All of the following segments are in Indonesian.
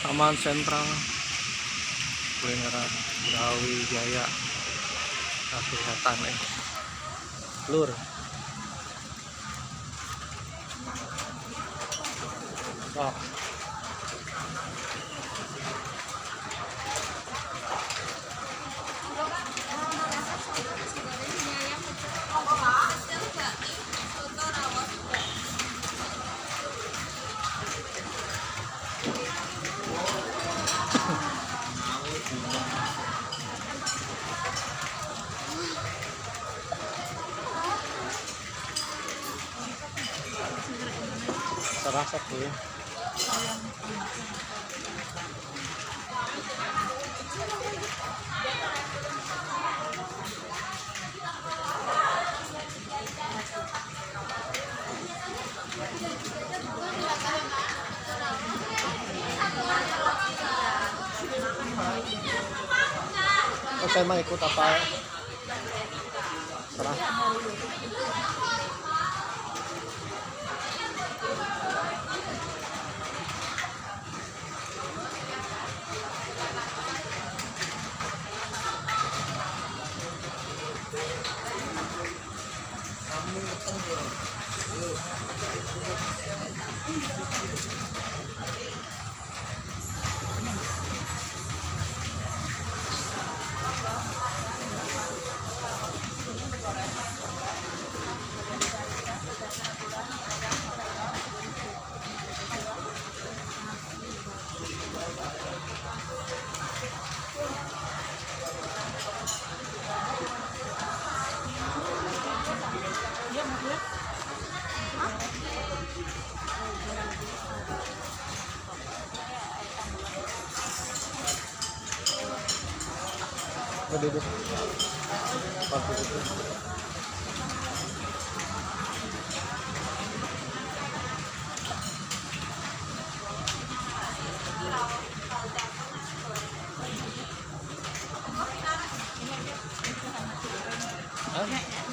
Taman Sentral kulineran Brawijaya kelihatan lur. Sok. Terasa tuh ya. Oh, saya mau ikut apa? Serah. Duduk.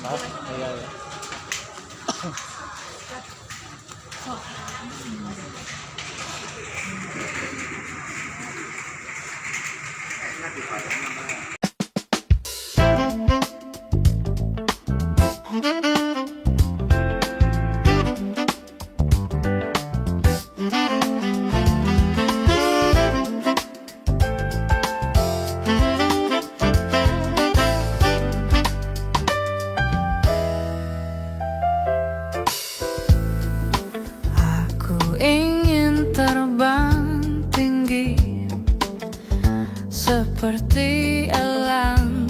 Maaf, iya. Ingin terbang tinggi seperti elang,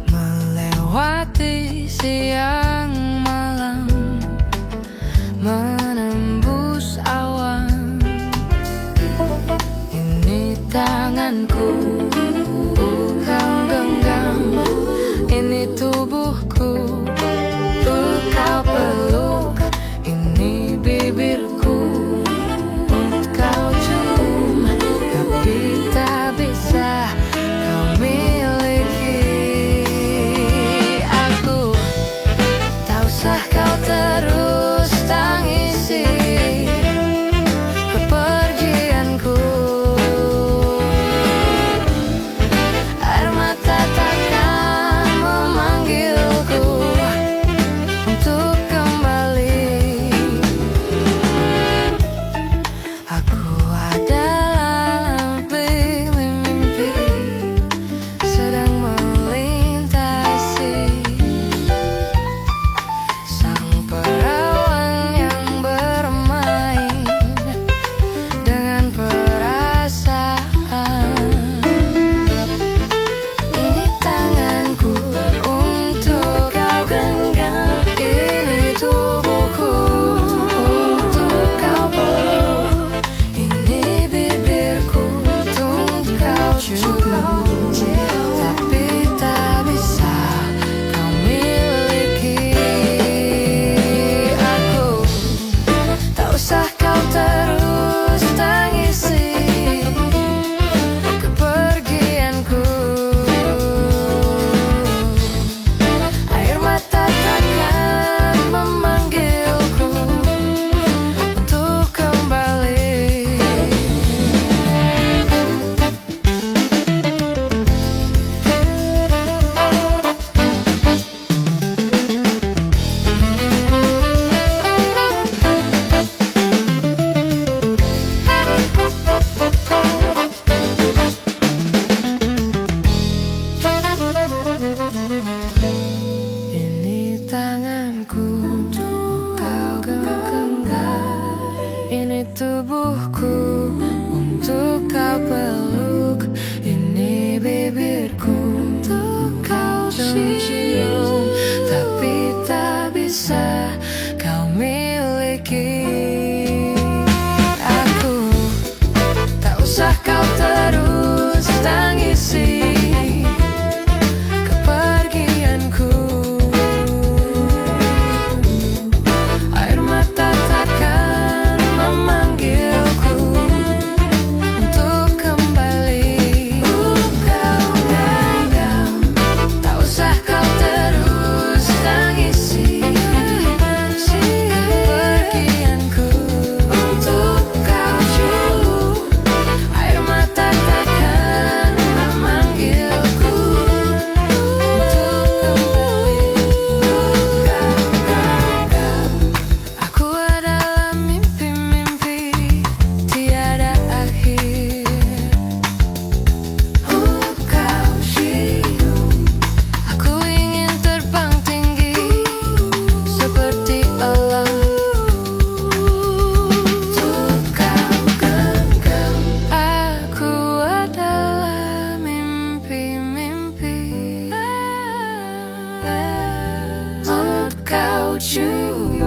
melewati siang malam, menembus awan. Ini tanganku kau genggam, ini tubuhku kau peluk, ini bibirku kau cium, tapi tak bisa kau miliki aku. Tak usah kau terus tangisi kepergianku. tubuhku untuk kau peluk. Ini bibirku untuk kau cium, tapi tak bisa kau miliki. Aku tak usah kau terus tangisi kepergianku. Air mata takkan memanggilku untuk kembali. Kau genggam, tak usah kau terus tangisi kepergianku. Untuk kau cium, air mata takkan memanggilku untuk kembali. Aku adalah mimpi-mimpi tiada akhir. Kau cium, aku ingin terbang tinggi seperti Allah. Untuk kau genggam, aku adalah mimpi-mimpi. Untuk kau cium.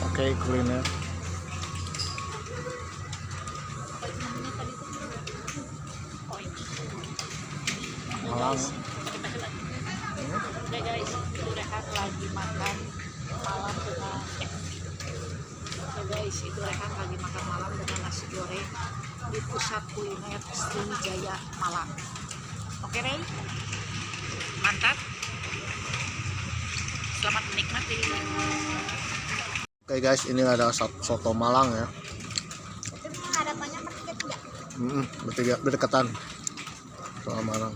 Oke, kuliner. Malang. Oke guys, itu Rehan lagi makan malam dengan Oke guys, itu Rehan lagi makan malam dengan nasi goreng di pusat kuliner Sriwijaya Malang. Oke Rey, mantap. Selamat menikmati. Oke guys, ini ada soto Malang ya. Tapi harapannya Bertiga berdekatan. Soto Malang.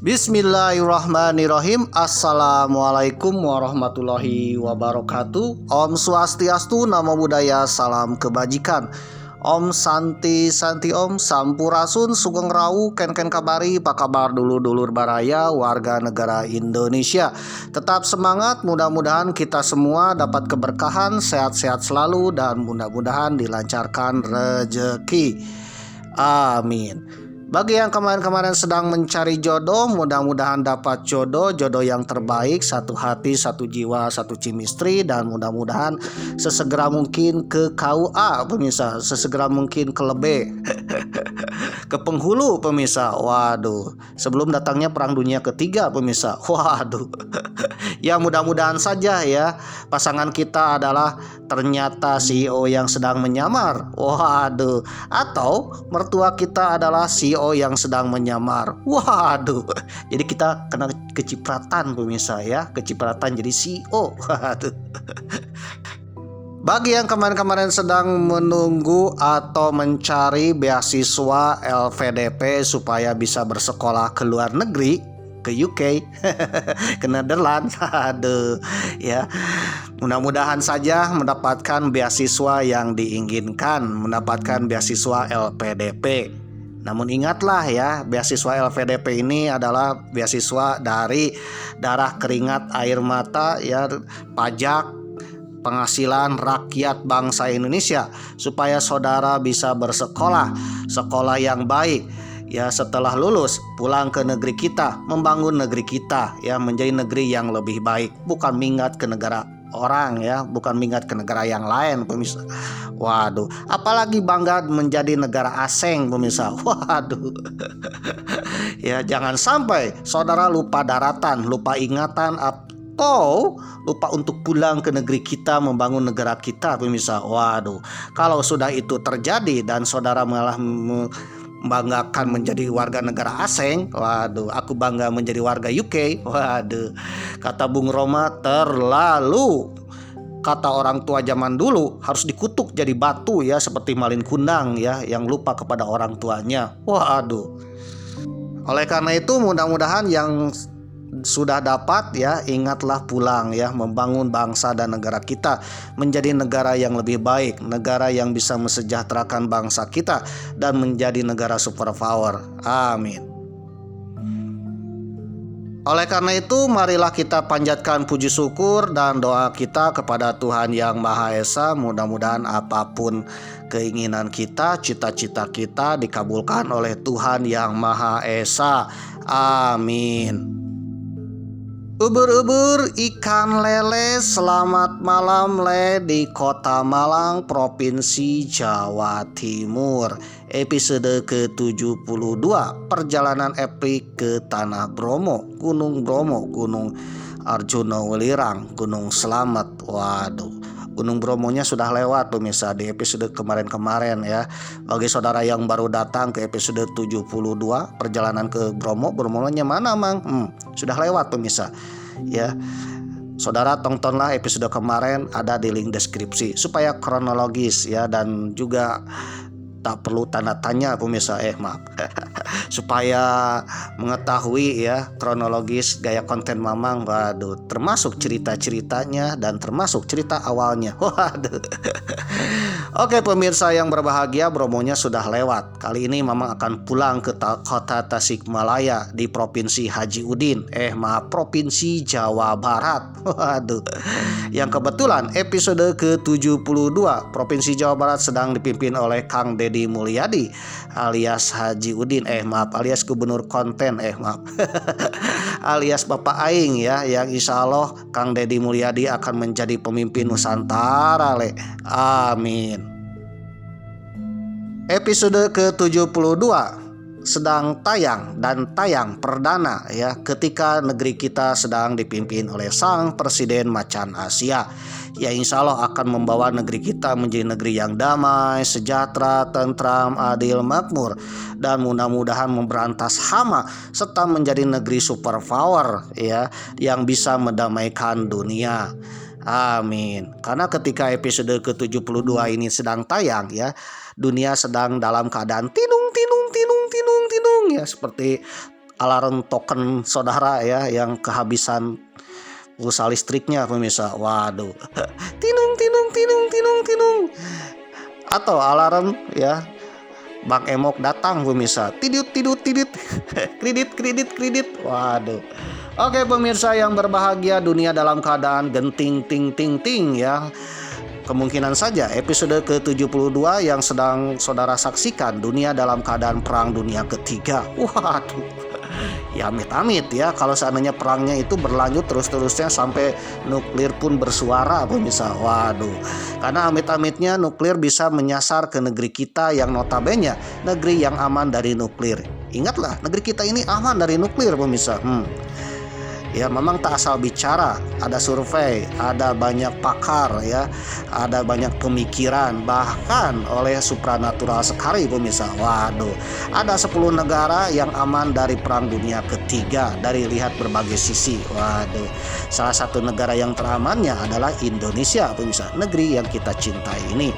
Bismillahirrahmanirrahim. Assalamualaikum warahmatullahi wabarakatuh. Om Swastiastu, Namo Buddhaya, salam kebajikan. Om Santi Santi Om, Sampurasun, Sugeng Rawu, Ken Kabari, apa kabar dulur-dulur baraya, warga negara Indonesia. Tetap semangat, mudah-mudahan kita semua dapat keberkahan, sehat-sehat selalu, dan mudah-mudahan dilancarkan rezeki. Amin. Bagi yang kemarin-kemarin sedang mencari jodoh, mudah-mudahan dapat jodoh yang terbaik, satu hati, satu jiwa, satu chemistry, dan mudah-mudahan sesegera mungkin ke KUA pemirsa, sesegera mungkin ke Lebe, ke penghulu pemirsa. Waduh, sebelum datangnya perang dunia ketiga pemirsa. Waduh. Ya mudah-mudahan saja ya pasangan kita adalah ternyata CEO yang sedang menyamar. Waduh. Atau mertua kita adalah CEO yang sedang menyamar. Waduh. Jadi kita kena kecipratan pemirsa ya, kecipratan jadi CEO. Waduh. Bagi yang kemarin-kemarin sedang menunggu atau mencari beasiswa LVDP supaya bisa bersekolah ke luar negeri, ke UK, ke Netherlands, aduh ya, mudah-mudahan saja mendapatkan beasiswa yang diinginkan, mendapatkan beasiswa LPDP. Namun ingatlah ya, beasiswa LPDP ini adalah beasiswa dari darah keringat air mata ya, pajak penghasilan rakyat bangsa Indonesia, supaya saudara bisa bersekolah, sekolah yang baik. Ya setelah lulus pulang ke negeri kita, membangun negeri kita ya menjadi negeri yang lebih baik, bukan minggat ke negara orang ya, bukan minggat ke negara yang lain pemirsa. Waduh, apalagi bangga menjadi negara asing pemirsa. Waduh. Ya jangan sampai saudara lupa daratan, lupa ingatan, atau lupa untuk pulang ke negeri kita, membangun negara kita pemirsa. Waduh, kalau sudah itu terjadi dan saudara malah membanggakan menjadi warga negara asing, waduh, aku bangga menjadi warga UK. Waduh, kata Bung Roma, terlalu. Kata orang tua zaman dulu, harus dikutuk jadi batu ya, seperti Malin Kundang ya, yang lupa kepada orang tuanya. Waduh. Oleh karena itu mudah-mudahan yang sudah dapat ya, ingatlah pulang ya, membangun bangsa dan negara kita menjadi negara yang lebih baik, negara yang bisa mesejahterakan bangsa kita dan menjadi negara superpower. Amin. Oleh karena itu marilah kita panjatkan puji syukur dan doa kita kepada Tuhan Yang Maha Esa. Mudah-mudahan apapun keinginan kita, cita-cita kita dikabulkan oleh Tuhan Yang Maha Esa. Amin. Ubur-ubur ikan lele, selamat malam le di Kota Malang, Provinsi Jawa Timur. Episode ke-72, perjalanan epik ke Tanah Bromo, Gunung Arjuna Welirang, Gunung Slamet. Waduh, Gunung Bromonya sudah lewat pemirsa di episode kemarin-kemarin ya. Bagi saudara yang baru datang ke episode 72, perjalanan ke Bromo, Bromonya mana Mang? Sudah lewat pemirsa ya. Saudara tontonlah episode kemarin, ada di link deskripsi supaya kronologis ya, dan juga tak perlu tanda tanya pemirsa, maaf. Supaya mengetahui ya kronologis gaya konten Mamang, waduh, termasuk cerita-ceritanya dan termasuk cerita awalnya. Waduh. Oke pemirsa yang berbahagia, Bromonya sudah lewat. Kali ini Mamang akan pulang ke kota Tasikmalaya di Provinsi Haji Udin. Provinsi Jawa Barat. Waduh. Yang kebetulan episode ke-72 Provinsi Jawa Barat sedang dipimpin oleh Kang Deddy Mulyadi alias Haji Udin. Alias Gubernur Konten. Alias Bapak Aing ya, yang insya Allah Kang Deddy Mulyadi akan menjadi pemimpin Nusantara le. Amin. Episode ke-72 sedang tayang dan tayang perdana ya, ketika negeri kita sedang dipimpin oleh sang presiden macan Asia. Ya insya Allah akan membawa negeri kita menjadi negeri yang damai, sejahtera, tentram, adil, makmur, dan mudah-mudahan memberantas hama serta menjadi negeri superpower ya, yang bisa mendamaikan dunia. Amin. Karena ketika episode ke-72 ini sedang tayang ya, dunia sedang dalam keadaan tinung ya, seperti alarm token saudara ya yang kehabisan pulsa listriknya pemirsa. Waduh. tinung. Atau alarm ya Bang Emok datang pemirsa. Tidit. kredit. Waduh. Oke pemirsa yang berbahagia, dunia dalam keadaan genting ting ya. Kemungkinan saja episode ke-72 yang sedang saudara saksikan, dunia dalam keadaan perang dunia ketiga. Waduh. Ya amit-amit ya kalau seandainya perangnya itu berlanjut terus-terusnya sampai nuklir pun bersuara pemirsa. Waduh. Karena amit-amitnya nuklir bisa menyasar ke negeri kita yang notabene negeri yang aman dari nuklir. Ingatlah, negeri kita ini aman dari nuklir pemirsa. Ya memang tak asal bicara, ada survei, ada banyak pakar ya, ada banyak pemikiran, bahkan oleh supranatural sekali pemirsa. Waduh, ada 10 negara yang aman dari perang dunia ketiga dari lihat berbagai sisi. Waduh, salah satu negara yang teramannya adalah Indonesia pemirsa, negeri yang kita cintai ini.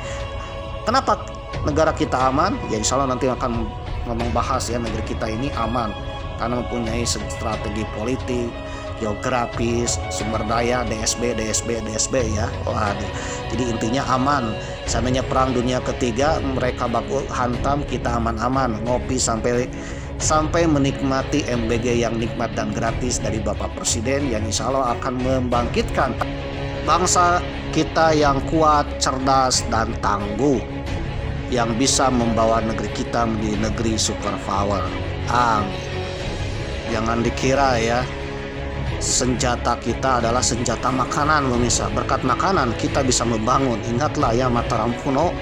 Kenapa negara kita aman? Ya insya Allah nanti akan membahas ya, negeri kita ini aman karena mempunyai strategi politik, geografis, sumber daya, DSB ya. Waduh. Jadi intinya aman. Seandainya perang dunia ketiga mereka baku hantam, kita aman-aman ngopi sampai menikmati MBG yang nikmat dan gratis dari Bapak Presiden yang insya Allah akan membangkitkan bangsa kita yang kuat, cerdas, dan tangguh, yang bisa membawa negeri kita menjadi negeri superpower. Amin. Jangan dikira ya senjata kita adalah senjata makanan pemirsa. Berkat makanan kita bisa membangun. Ingatlah ya, Mataram kuno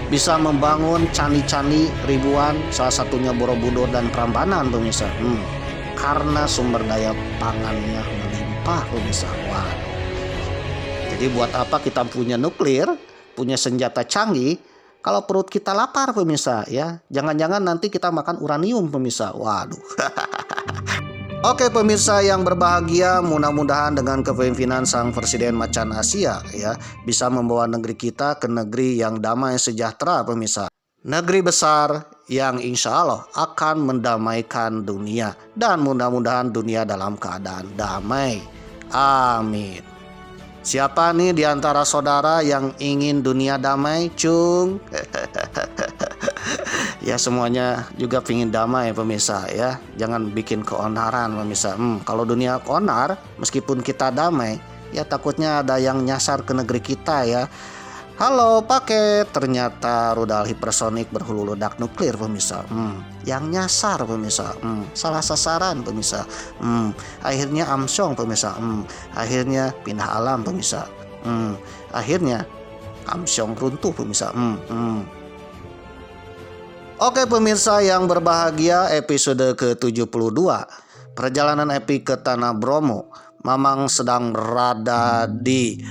bisa membangun candi-candi ribuan, salah satunya Borobudur dan Prambanan pemirsa. Karena sumber daya pangannya melimpah pemirsa. Wah. Jadi buat apa kita punya nuklir, punya senjata canggih kalau perut kita lapar pemirsa ya? Jangan-jangan nanti kita makan uranium pemirsa. Waduh. Oke pemirsa yang berbahagia, mudah-mudahan dengan kepemimpinan sang presiden macan Asia ya bisa membawa negeri kita ke negeri yang damai sejahtera pemirsa. Negeri besar yang insya Allah akan mendamaikan dunia, dan mudah-mudahan dunia dalam keadaan damai. Amin. Siapa nih di antara saudara yang ingin dunia damai, cung? Ya semuanya juga pingin damai pemirsa ya. Jangan bikin keonaran pemirsa. Kalau dunia onar, meskipun kita damai, ya takutnya ada yang nyasar ke negeri kita ya. Halo paket, ternyata rudal hipersonik berhulu ledak nuklir pemirsa. Yang nyasar pemirsa. Salah sasaran pemirsa. Akhirnya amsyong pemirsa. Akhirnya pindah alam pemirsa. Akhirnya amsyong runtuh pemirsa. Oke pemirsa yang berbahagia, episode ke-72 perjalanan epik ke Tanah Bromo. Mamang sedang berada di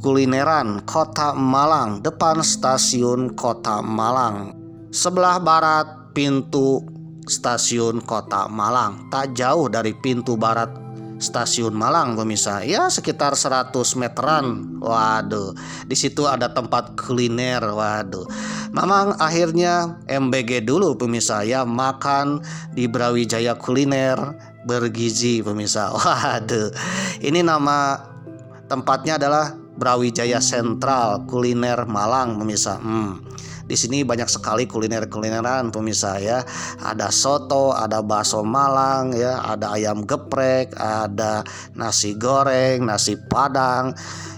kulineran Kota Malang, depan stasiun Kota Malang, sebelah barat pintu stasiun Kota Malang. Tak jauh dari pintu barat Stasiun Malang pemirsa, ya sekitar 100 meteran. Waduh, di situ ada tempat kuliner. Waduh, Mamang akhirnya MBG dulu pemirsa ya, makan di Brawijaya Kuliner Bergizi pemirsa. Waduh, ini nama tempatnya adalah Brawijaya Sentral Kuliner Malang pemirsa. Di sini banyak sekali kuliner-kulineran pemirsa ya. Ada soto, ada bakso Malang ya, ada ayam geprek, ada nasi goreng, nasi padang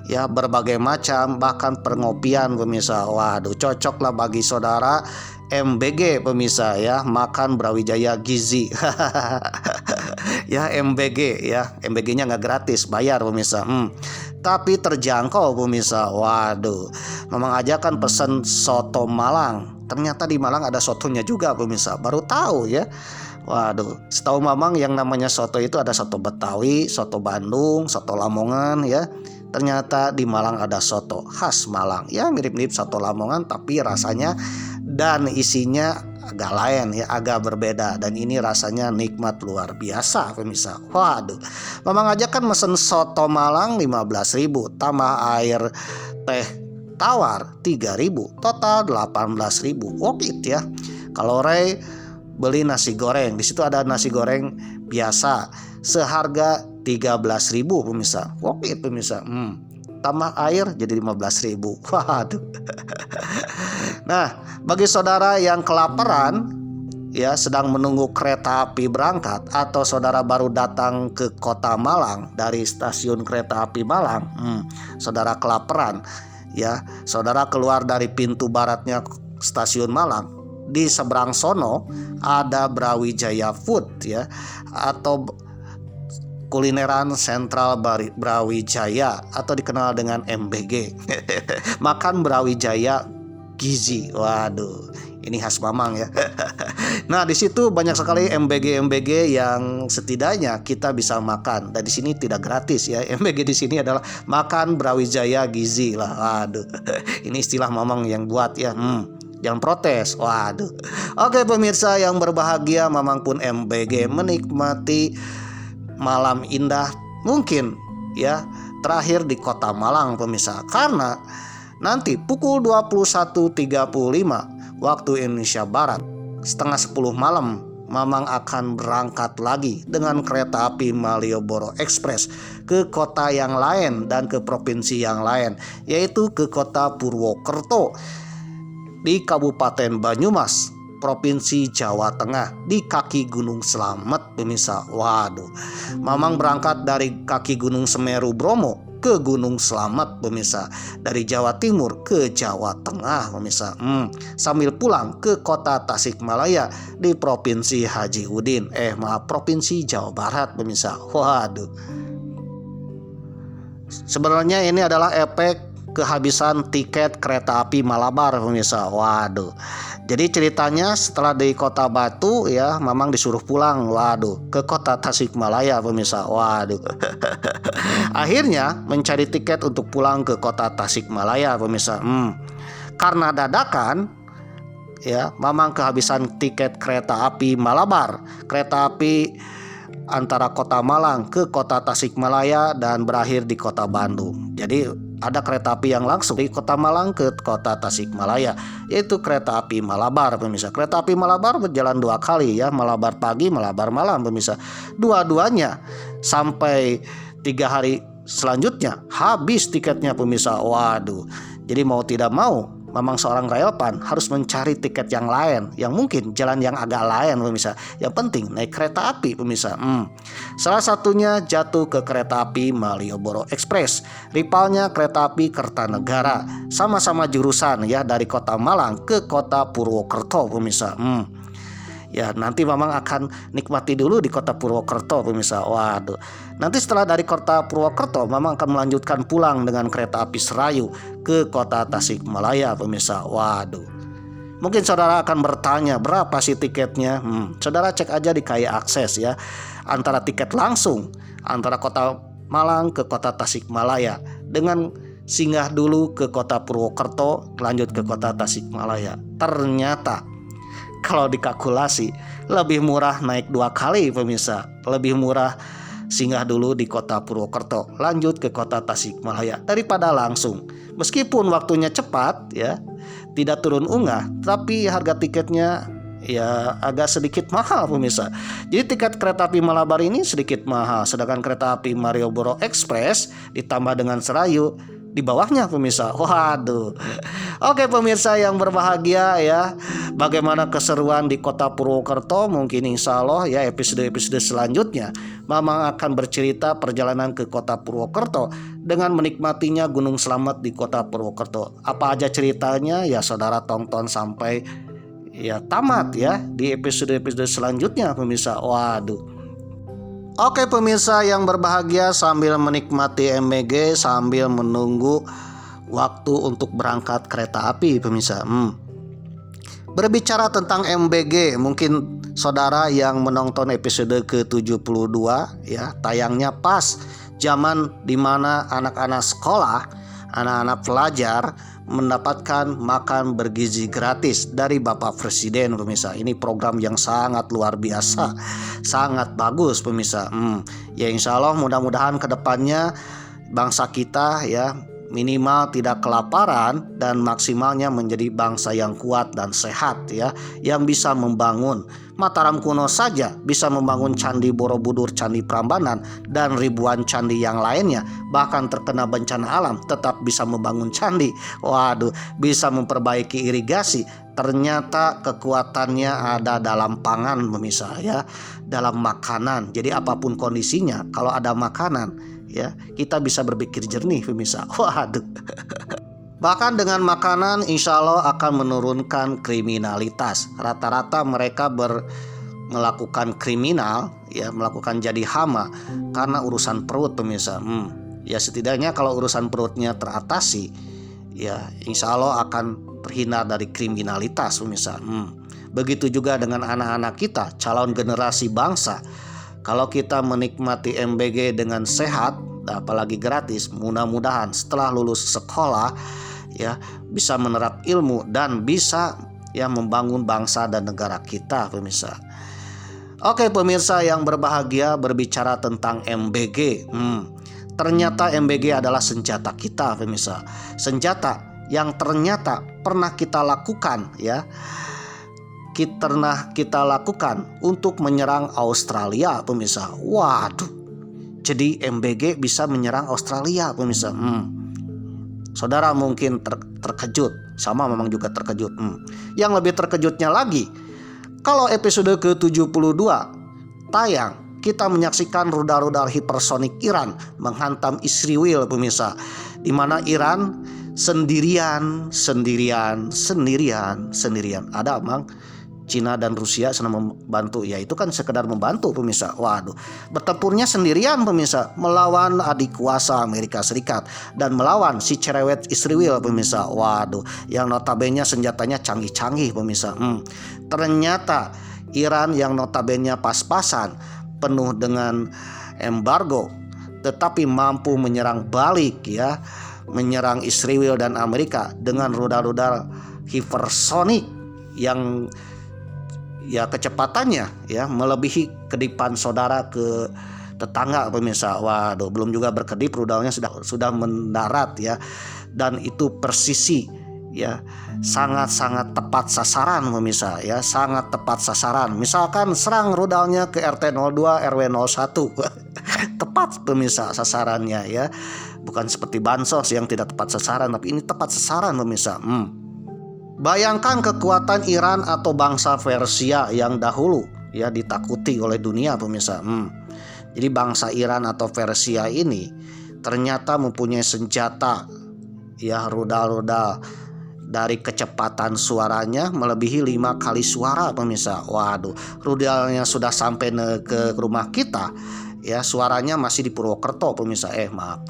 ya, berbagai macam, bahkan pengopian pemirsa. Waduh, cocok lah bagi saudara MBG pemirsa ya, makan Brawijaya Gizi. Ya MBG ya, MBG-nya nggak gratis, bayar pemirsa. Tapi terjangkau pemirsa. Waduh, Mamang ajakan pesen soto Malang. Ternyata di Malang ada sotonya juga pemirsa, baru tahu ya. Waduh, setahu Mamang yang namanya soto itu ada soto Betawi, soto Bandung, soto Lamongan ya. Ternyata di Malang ada soto khas Malang ya, mirip-mirip soto Lamongan tapi rasanya dan isinya agak lain ya, agak berbeda, dan ini rasanya nikmat luar biasa pemirsa. Waduh, Mamang ajakan mesen soto Malang 15.000 tambah air teh tawar 3.000, total 18.000. Worth ya. Kalau Ray beli nasi goreng, di situ ada nasi goreng biasa seharga 13.000 pemirsa. Worth pemirsa. Tambah air jadi 15.000. Waduh. Nah, bagi saudara yang kelaparan ya, sedang menunggu kereta api berangkat, atau saudara baru datang ke kota Malang dari stasiun kereta api Malang, saudara kelaparan ya, saudara keluar dari pintu baratnya stasiun Malang, di seberang sono ada Brawijaya Food ya, atau kulineran Sentral Brawijaya, atau dikenal dengan MBG. Makan Brawijaya Gizi. Waduh, ini khas Mamang ya. Nah, di situ banyak sekali MBG yang setidaknya kita bisa makan. Dan di sini tidak gratis ya. MBG di sini adalah makan Brawijaya Gizi lah. Waduh. Ini istilah Mamang yang buat ya. Jangan protes. Waduh. Oke pemirsa yang berbahagia, Mamang pun MBG menikmati malam indah mungkin ya terakhir di kota Malang pemirsa, karena nanti pukul 21.35 waktu Indonesia Barat, setengah 10 malam, Mamang akan berangkat lagi dengan kereta api Malioboro Express ke kota yang lain dan ke provinsi yang lain, yaitu ke kota Purwokerto di Kabupaten Banyumas, Provinsi Jawa Tengah, di kaki Gunung Slamet pemirsa. Waduh, Mamang berangkat dari kaki Gunung Semeru Bromo ke Gunung Slamet pemirsa, dari Jawa Timur ke Jawa Tengah pemirsa, sambil pulang ke kota Tasikmalaya di Provinsi Haji Udin, Provinsi Jawa Barat pemirsa. Waduh, sebenarnya ini adalah efek kehabisan tiket kereta api Malabar pemirsa. Waduh, jadi ceritanya setelah di kota Batu ya, Mamang disuruh pulang. Waduh, ke kota Tasikmalaya pemirsa. Waduh. Akhirnya mencari tiket untuk pulang ke kota Tasikmalaya pemirsa. Karena dadakan ya, Mamang kehabisan tiket kereta api Malabar, kereta api antara kota Malang ke kota Tasikmalaya dan berakhir di kota Bandung. Jadi ada kereta api yang langsung dari kota Malang ke kota Tasikmalaya, yaitu kereta api Malabar pemirsa. Kereta api Malabar berjalan 2 kali ya, Malabar pagi, Malabar malam pemirsa. Dua-duanya sampai 3 hari selanjutnya habis tiketnya pemirsa. Waduh, jadi mau tidak mau Mamang seorang railpan harus mencari tiket yang lain, yang mungkin jalan yang agak lain pemirsa. Yang penting naik kereta api pemirsa. Salah satunya jatuh ke kereta api Malioboro Express, rivalnya kereta api Kertanegara. Sama-sama jurusan ya, dari kota Malang ke kota Purwokerto pemirsa. Ya, nanti Mamang akan nikmati dulu di kota Purwokerto pemirsa. Waduh, nanti setelah dari kota Purwokerto, Mamang akan melanjutkan pulang dengan kereta api Serayu ke kota Tasikmalaya pemirsa. Waduh, mungkin saudara akan bertanya berapa sih tiketnya. Saudara cek aja di KAI Akses ya, antara tiket langsung antara kota Malang ke kota Tasikmalaya dengan singgah dulu ke kota Purwokerto, lanjut ke kota Tasikmalaya. Ternyata kalau dikalkulasi lebih murah naik 2 kali pemirsa, lebih murah singgah dulu di kota Purwokerto, lanjut ke kota Tasikmalaya daripada langsung. Meskipun waktunya cepat ya, tidak turun unggah, tapi harga tiketnya ya agak sedikit mahal pemirsa. Jadi tiket kereta api Malabar ini sedikit mahal, sedangkan kereta api Malioboro Express ditambah dengan Serayu di bawahnya pemirsa. Waduh. Oke pemirsa yang berbahagia ya, bagaimana keseruan di kota Purwokerto? Mungkin insya Allah ya episode-episode selanjutnya Mamang akan bercerita perjalanan ke kota Purwokerto dengan menikmatinya Gunung Slamet di kota Purwokerto. Apa aja ceritanya ya saudara tonton sampai ya tamat ya di episode-episode selanjutnya pemirsa. Waduh. Oke pemirsa yang berbahagia, sambil menikmati MBG sambil menunggu waktu untuk berangkat kereta api pemirsa. Berbicara tentang MBG, mungkin saudara yang menonton episode ke-72 ya, tayangnya pas zaman dimana anak-anak sekolah, anak-anak pelajar mendapatkan makan bergizi gratis dari Bapak Presiden pemirsa. Ini program yang sangat luar biasa, sangat bagus pemirsa. Ya insya Allah mudah-mudahan kedepannya bangsa kita ya minimal tidak kelaparan dan maksimalnya menjadi bangsa yang kuat dan sehat ya, yang bisa membangun Mataram kuno saja bisa membangun Candi Borobudur, Candi Prambanan dan ribuan candi yang lainnya, bahkan terkena bencana alam tetap bisa membangun candi. Waduh, bisa memperbaiki irigasi. Ternyata kekuatannya ada dalam pangan pemirsa ya, dalam makanan. Jadi apapun kondisinya kalau ada makanan ya kita bisa berpikir jernih pemirsa. Waduh. Bahkan dengan makanan insya Allah akan menurunkan kriminalitas. Rata-rata mereka melakukan kriminal ya, melakukan jadi hama karena urusan perut pemirsa. Ya setidaknya kalau urusan perutnya teratasi ya insya Allah akan terhindar dari kriminalitas pemirsa. Begitu juga dengan anak-anak kita, calon generasi bangsa. Kalau kita menikmati MBG dengan sehat, apalagi gratis, mudah-mudahan setelah lulus sekolah ya bisa menerap ilmu dan bisa ya membangun bangsa dan negara kita pemirsa. Oke pemirsa yang berbahagia, berbicara tentang MBG, ternyata MBG adalah senjata kita pemirsa. Senjata yang ternyata pernah kita lakukan ya, kita lakukan untuk menyerang Australia pemirsa. Waduh, jadi MBG bisa menyerang Australia pemirsa. Saudara mungkin terkejut, sama memang juga terkejut. Yang lebih terkejutnya lagi, kalau episode ke-72 tayang, kita menyaksikan rudal-rudal hipersonik Iran menghantam Israel pemirsa, di mana Iran sendirian. Ada emang Cina dan Rusia sedang membantu, ya itu kan sekedar membantu pemirsa. Waduh, bertempurnya sendirian pemirsa, melawan adik kuasa Amerika Serikat dan melawan si cerewet Israel pemirsa. Waduh, yang notabene senjatanya canggih-canggih pemirsa. Ternyata Iran yang notabene pas-pasan penuh dengan embargo, tetapi mampu menyerang balik ya, menyerang Israel dan Amerika dengan rudal-rudal hipersonik yang ya kecepatannya ya melebihi kedipan saudara ke tetangga pemirsa. Waduh, belum juga berkedip rudalnya sudah mendarat ya, dan itu persisi ya, sangat-sangat tepat sasaran pemirsa ya, sangat tepat sasaran. Misalkan serang rudalnya ke RT 02 RW 01 tepat pemirsa sasarannya ya, bukan seperti bansos yang tidak tepat sasaran, tapi ini tepat sasaran pemirsa. Bayangkan kekuatan Iran atau bangsa Persia yang dahulu ya ditakuti oleh dunia pemirsa. Jadi bangsa Iran atau Persia ini ternyata mempunyai senjata ya, rudal-rudal dari kecepatan suaranya melebihi 5 kali suara pemirsa. Waduh, rudalnya sudah sampai ke rumah kita ya, suaranya masih di Purwokerto pemirsa. Maaf.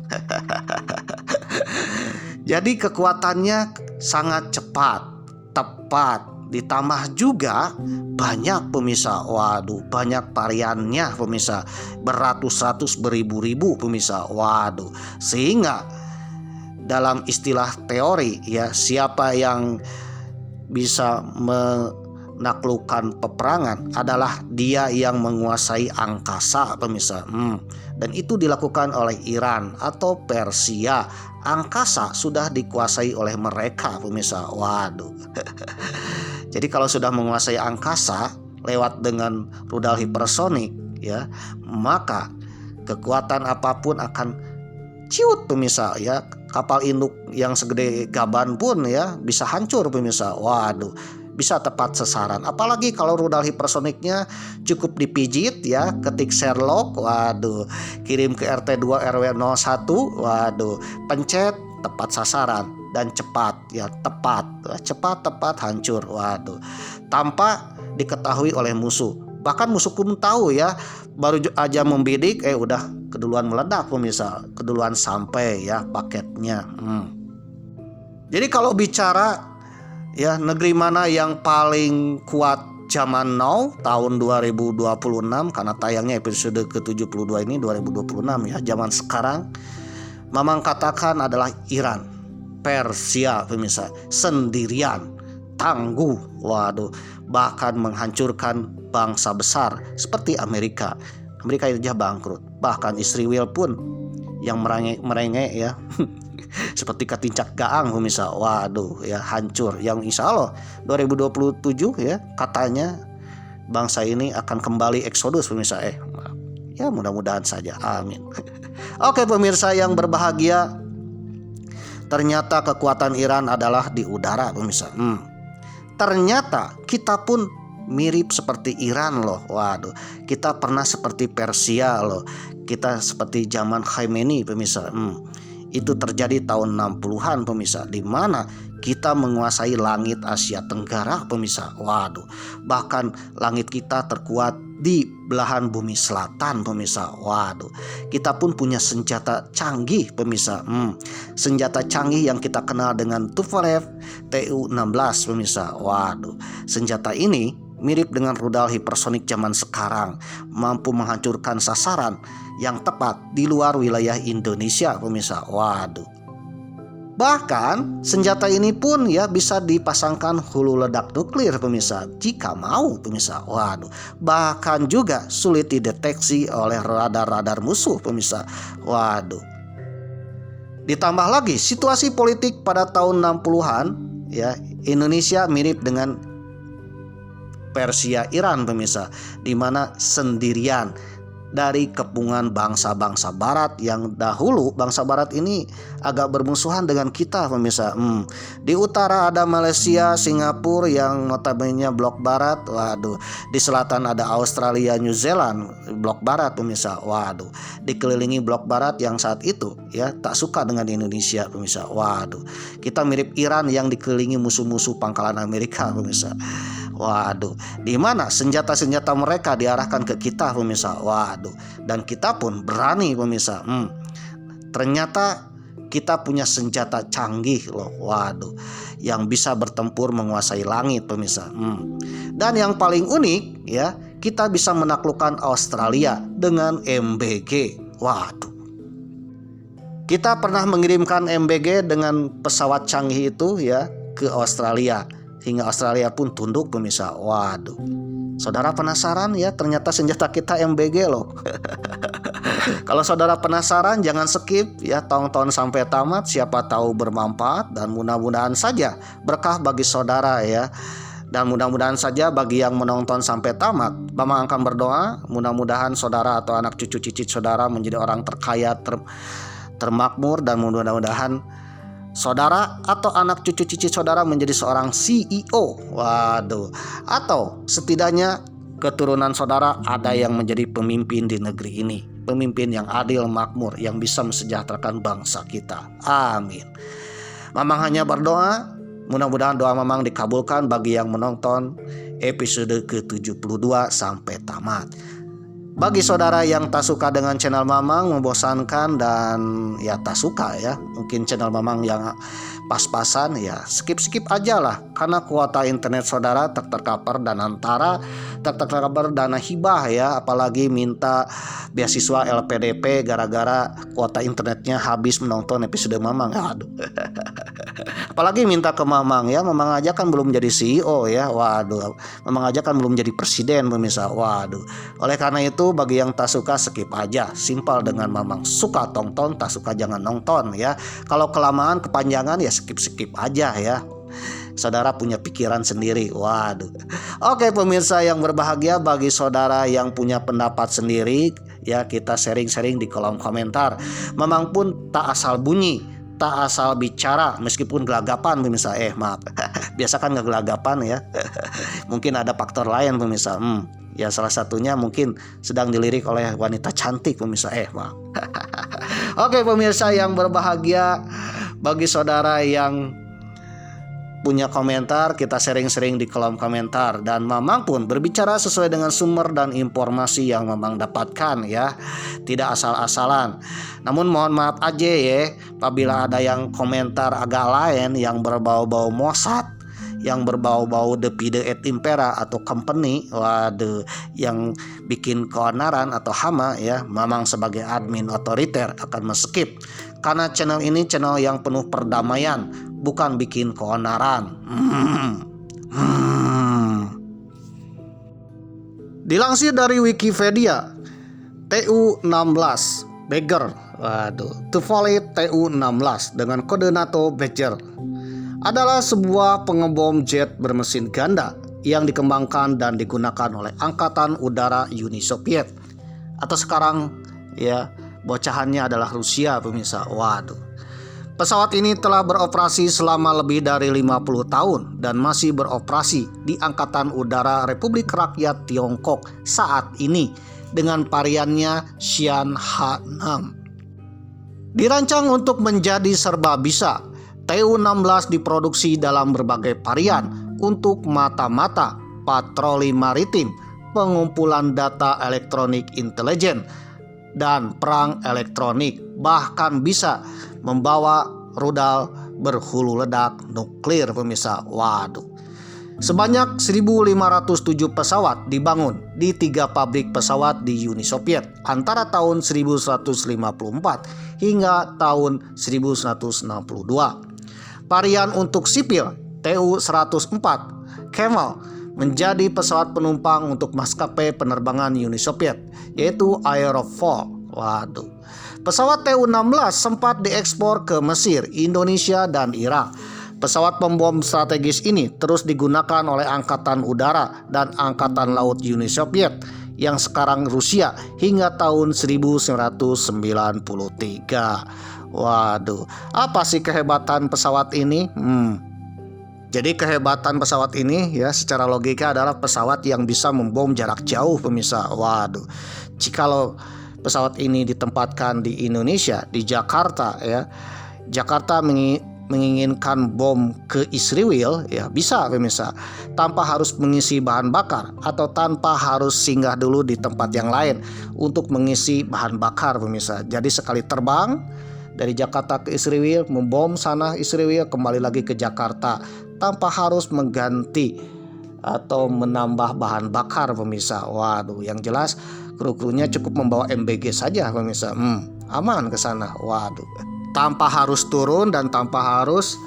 Jadi kekuatannya sangat cepat, tepat, ditambah juga banyak pemirsa. Waduh, banyak variannya pemirsa, beratus-ratus, beribu-ribu pemirsa. Waduh, sehingga dalam istilah teori ya, siapa yang bisa menaklukkan peperangan adalah dia yang menguasai angkasa pemirsa. Dan itu dilakukan oleh Iran atau Persia. Angkasa sudah dikuasai oleh mereka pemirsa. Waduh. Jadi kalau sudah menguasai angkasa lewat dengan rudal hipersonik ya, maka kekuatan apapun akan ciut pemirsa ya. Kapal induk yang segede gaban pun ya bisa hancur pemirsa. Waduh, bisa tepat sasaran. Apalagi kalau rudal hipersoniknya cukup dipijit ya, ketik Sherlock, waduh, kirim ke RT2 RW 01, waduh, pencet tepat sasaran dan cepat ya, cepat hancur, waduh, tanpa diketahui oleh musuh. Bahkan musuh pun tahu ya, baru aja membidik udah keduluan meledak pemirsa, keduluan sampai ya paketnya. Jadi kalau bicara ya negeri mana yang paling kuat zaman now tahun 2026, karena tayangnya episode ke-72 ini 2026 ya, zaman sekarang, Mamang katakan adalah Iran, Persia pemirsa, sendirian, tangguh, waduh, bahkan menghancurkan bangsa besar seperti Amerika. Amerika aja bangkrut, bahkan Israel pun yang merengek ya seperti katincak gaang pemirsa, waduh ya, hancur. Yang insya Allah 2027 ya katanya bangsa ini akan kembali eksodus pemirsa. Ya mudah-mudahan saja, amin. Oke pemirsa yang berbahagia, ternyata kekuatan Iran adalah di udara pemirsa. Ternyata kita pun mirip seperti Iran loh. Waduh, kita pernah seperti Persia loh. Kita seperti zaman Khomeini pemirsa. Itu terjadi tahun 60-an pemirsa, di mana kita menguasai langit Asia Tenggara pemirsa. Waduh, bahkan langit kita terkuat di belahan bumi selatan pemirsa. Waduh, kita pun punya senjata canggih pemirsa. Senjata canggih yang kita kenal dengan Tupolev Tu-16 pemirsa. Waduh, senjata ini mirip dengan rudal hipersonik zaman sekarang, mampu menghancurkan sasaran yang tepat di luar wilayah Indonesia pemirsa. Waduh, bahkan senjata ini pun ya bisa dipasangkan hulu ledak nuklir pemirsa jika mau pemirsa. Waduh, bahkan juga sulit dideteksi oleh radar-radar musuh pemirsa. Waduh, ditambah lagi situasi politik pada tahun 60-an ya, Indonesia mirip dengan Persia Iran pemirsa, di mana sendirian dari kepungan bangsa-bangsa barat yang dahulu bangsa barat ini agak bermusuhan dengan kita pemirsa. Di utara ada Malaysia, Singapura yang notabene blok barat. Waduh, di selatan ada Australia, New Zealand, blok barat pemirsa. Waduh, dikelilingi blok barat yang saat itu ya tak suka dengan Indonesia pemirsa. Waduh, kita mirip Iran yang dikelilingi musuh-musuh pangkalan Amerika pemirsa. Waduh, di mana senjata-senjata mereka diarahkan ke kita pemirsa. Waduh, dan kita pun berani pemirsa. Ternyata kita punya senjata canggih loh. Waduh, yang bisa bertempur menguasai langit pemirsa. Dan yang paling unik ya, kita bisa menaklukkan Australia dengan MBG. Waduh, kita pernah mengirimkan MBG dengan pesawat canggih itu ya ke Australia, hingga Australia pun tunduk pemirsa. Waduh, saudara penasaran ya, ternyata senjata kita MBG loh. Kalau saudara penasaran, jangan skip ya, tonton sampai tamat, siapa tahu bermanfaat dan mudah-mudahan saja berkah bagi saudara ya. Dan mudah-mudahan saja bagi yang menonton sampai tamat, Mamang akan berdoa mudah-mudahan saudara atau anak cucu cicit saudara menjadi orang terkaya, termakmur, dan mudah-mudahan saudara atau anak cucu cicit saudara menjadi seorang CEO. Waduh, atau setidaknya keturunan saudara ada yang menjadi pemimpin di negeri ini, pemimpin yang adil, makmur, yang bisa mesejahterakan bangsa kita. Amin. Mamang hanya berdoa, mudah-mudahan doa Mamang dikabulkan bagi yang menonton episode ke-72 sampai tamat. Bagi saudara yang tak suka dengan channel Mamang, membosankan dan ya tak suka ya, mungkin channel Mamang yang pas-pasan ya, skip aja lah, karena kuota internet saudara tercover dan antara tercover dana hibah ya, apalagi minta beasiswa LPDP gara-gara kuota internetnya habis menonton episode Mamang. Aduh. Apalagi minta ke Mamang ya, Mamang aja kan belum jadi CEO ya. Waduh, Mamang aja kan belum jadi presiden pemirsa. Waduh. Oleh karena itu bagi yang tak suka skip aja. Simpel dengan Mamang. Suka tonton, tak suka jangan nonton ya. Kalau kelamaan kepanjangan ya skip aja ya. Saudara punya pikiran sendiri. Waduh. Oke pemirsa yang berbahagia, bagi saudara yang punya pendapat sendiri ya, kita sharing-sharing di kolom komentar. Mamang pun tak asal bunyi, tak asal bicara meskipun gelagapan pemirsa. Maaf. Biasa kan nggak gelagapan ya. Mungkin ada faktor lain pemirsa. Ya salah satunya mungkin sedang dilirik oleh wanita cantik pemirsa. Maaf. Oke pemirsa yang berbahagia, bagi saudara yang punya komentar, kita sharing-sharing di kolom komentar. Dan Mamang pun berbicara sesuai dengan sumber dan informasi yang Mamang dapatkan ya, tidak asal-asalan. Namun mohon maaf aja ya apabila ada yang komentar agak lain yang berbau-bau Mossad, yang berbau-bau The Pide et Impera atau company, waduh, yang bikin keonaran atau hama ya, Mamang sebagai admin otoriter akan men-skip. Karena channel ini channel yang penuh perdamaian, bukan bikin keonaran. Dilansir dari Wikipedia, TU-16 Badger, waduh, Tupolev TU-16 dengan kode NATO Badger adalah sebuah pengebom jet bermesin ganda yang dikembangkan dan digunakan oleh Angkatan Udara Uni Soviet, atau sekarang ya bocahannya adalah Rusia pemirsa. Waduh. Pesawat ini telah beroperasi selama lebih dari 50 tahun dan masih beroperasi di Angkatan Udara Republik Rakyat Tiongkok saat ini dengan variannya Xi'an H6. Dirancang untuk menjadi serba bisa, TU-16 diproduksi dalam berbagai varian untuk mata-mata, patroli maritim, pengumpulan data elektronik intelijen, dan perang elektronik, bahkan bisa membawa rudal berhulu ledak nuklir pemirsa. Waduh. Sebanyak 1.507 pesawat dibangun di 3 pabrik pesawat di Uni Soviet antara tahun 1954 hingga tahun 1962. Varian untuk sipil TU-104 Camel menjadi pesawat penumpang untuk maskapai penerbangan Uni Soviet, yaitu Aeroflot. Waduh. Pesawat TU-16 sempat diekspor ke Mesir, Indonesia, dan Irak. Pesawat pembom strategis ini terus digunakan oleh Angkatan Udara dan Angkatan Laut Uni Soviet yang sekarang Rusia hingga tahun 1993. Waduh, apa sih kehebatan pesawat ini? Jadi kehebatan pesawat ini ya secara logika adalah pesawat yang bisa membom jarak jauh pemirsa. Waduh. Jikalau pesawat ini ditempatkan di Indonesia, di Jakarta ya. Jakarta menginginkan bom ke Israel ya bisa pemirsa, tanpa harus mengisi bahan bakar atau tanpa harus singgah dulu di tempat yang lain untuk mengisi bahan bakar pemirsa. Jadi sekali terbang dari Jakarta ke Israel, membom sana Israel, kembali lagi ke Jakarta tanpa harus mengganti atau menambah bahan bakar pemirsa. Waduh, yang jelas kru-krunya cukup membawa MBG saja pemirsa. Aman ke sana. Waduh. Tanpa harus turun dan tanpa harus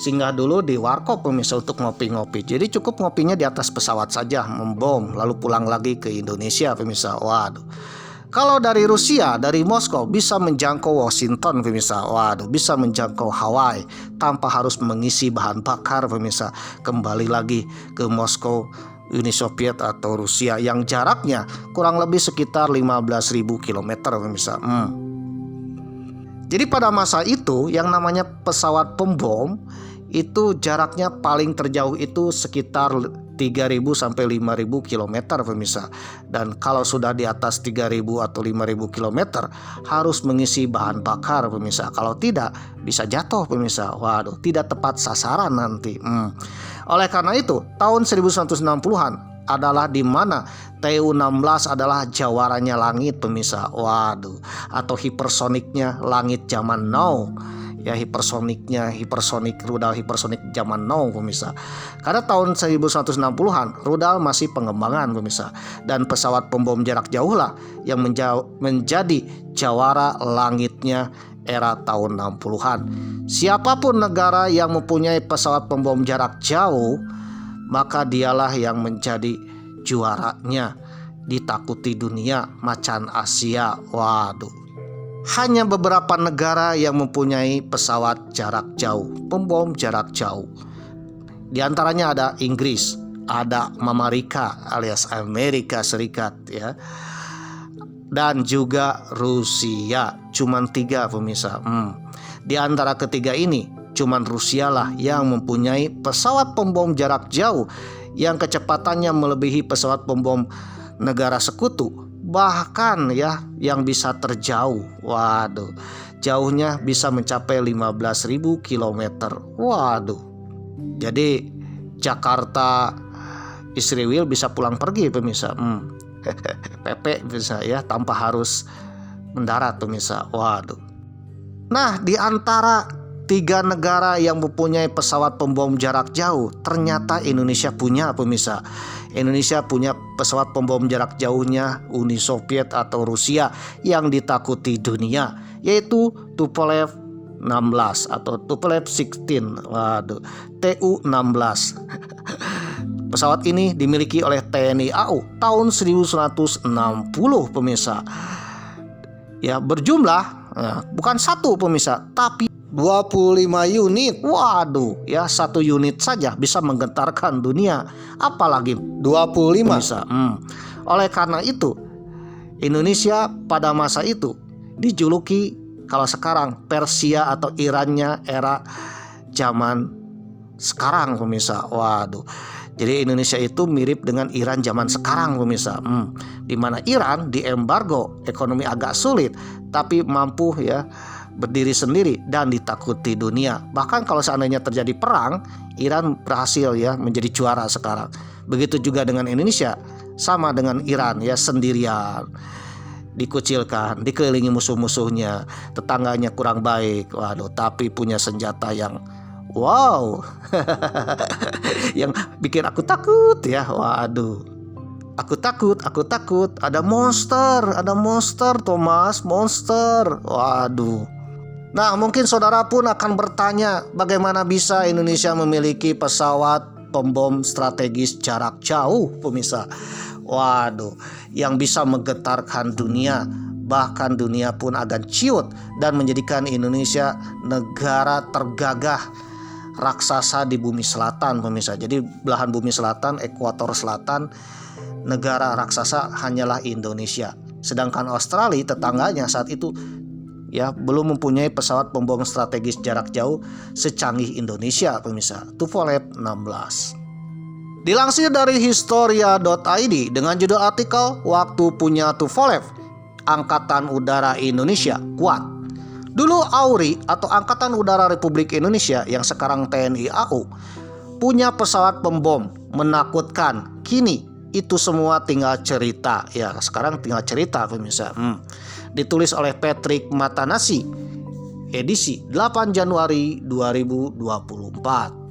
singgah dulu di warkop pemirsa untuk ngopi-ngopi. Jadi cukup ngopinya di atas pesawat saja, membom lalu pulang lagi ke Indonesia pemirsa. Waduh. Kalau dari Rusia, dari Moskow bisa menjangkau Washington pemirsa. Waduh, bisa menjangkau Hawaii tanpa harus mengisi bahan bakar pemirsa. Kembali lagi ke Moskow, Uni Soviet atau Rusia yang jaraknya kurang lebih sekitar 15.000 km pemirsa. Jadi pada masa itu yang namanya pesawat pembom itu jaraknya paling terjauh itu sekitar 3.000 sampai 5.000 km pemirsa. Dan kalau sudah di atas 3.000 atau 5.000 km harus mengisi bahan bakar pemirsa. Kalau tidak bisa jatuh pemirsa. Waduh, tidak tepat sasaran nanti. Oleh karena itu tahun 1960-an adalah di mana TU-16 adalah jawaranya langit pemirsa. Waduh, atau hipersoniknya langit zaman now. Ya hipersonik rudal hipersonik zaman now pemirsa. Karena tahun 1960-an rudal masih pengembangan pemirsa, dan pesawat pembom jarak jauh lah yang menjadi jawara langitnya era tahun 60-an. Siapapun negara yang mempunyai pesawat pembom jarak jauh, maka dialah yang menjadi juaranya, ditakuti dunia, macan Asia. Waduh. Hanya beberapa negara yang mempunyai pesawat jarak jauh, pembom jarak jauh. Di antaranya ada Inggris, ada Amerika alias Amerika Serikat ya. Dan juga Rusia. Cuman 3 pemirsa. Di antara ketiga ini cuman Rusia lah yang mempunyai pesawat pembom jarak jauh yang kecepatannya melebihi pesawat pembom negara sekutu, bahkan ya yang bisa terjauh. Waduh, jauhnya bisa mencapai 15.000 km. Waduh. Jadi Jakarta Israel bisa pulang pergi pemirsa. PP bisa ya, tanpa harus mendarat pemirsa. Waduh. Nah, di antara 3 negara yang mempunyai pesawat pembom jarak jauh, ternyata Indonesia punya pemirsa. Indonesia punya pesawat pembom jarak jauhnya Uni Soviet atau Rusia yang ditakuti dunia, yaitu Tupolev 16 atau Tupolev 16. Waduh, Tu-16. Pesawat ini dimiliki oleh TNI AU tahun 1960 pemirsa. Ya, berjumlah bukan 1 pemirsa, tapi 25 unit. Waduh, ya 1 unit saja bisa menggetarkan dunia, apalagi 25 pemirsa. Oleh karena itu, Indonesia pada masa itu dijuluki kalau sekarang Persia atau Irannya era zaman sekarang pemirsa. Waduh. Jadi Indonesia itu mirip dengan Iran zaman sekarang pemirsa. Di mana Iran diembargo, ekonomi agak sulit, tapi mampu ya berdiri sendiri dan ditakuti dunia. Bahkan kalau seandainya terjadi perang, Iran berhasil ya menjadi juara sekarang. Begitu juga dengan Indonesia, sama dengan Iran ya, sendirian, dikucilkan, dikelilingi musuh-musuhnya, tetangganya kurang baik. Waduh, tapi punya senjata yang wow. Yang bikin aku takut ya. Waduh. Aku takut. Ada monster Thomas, monster. Waduh. Nah, mungkin saudara pun akan bertanya, bagaimana bisa Indonesia memiliki pesawat pembom strategis jarak jauh pemirsa. Waduh, yang bisa menggetarkan dunia. Bahkan dunia pun akan ciut dan menjadikan Indonesia negara tergagah, raksasa di bumi selatan pemirsa. Jadi belahan bumi selatan, ekuator selatan, negara raksasa hanyalah Indonesia. Sedangkan Australia tetangganya saat itu ya belum mempunyai pesawat pembom strategis jarak jauh secanggih Indonesia pemirsa, Tupolev 16. Dilansir dari historia.id dengan judul artikel "Waktu punya Tupolev, Angkatan Udara Indonesia kuat". Dulu AURI atau Angkatan Udara Republik Indonesia yang sekarang TNI AU punya pesawat pembom menakutkan. Kini itu semua tinggal cerita. Ya, sekarang tinggal cerita pemirsa. Ditulis oleh Patrick Matanasi, edisi 8 Januari 2024.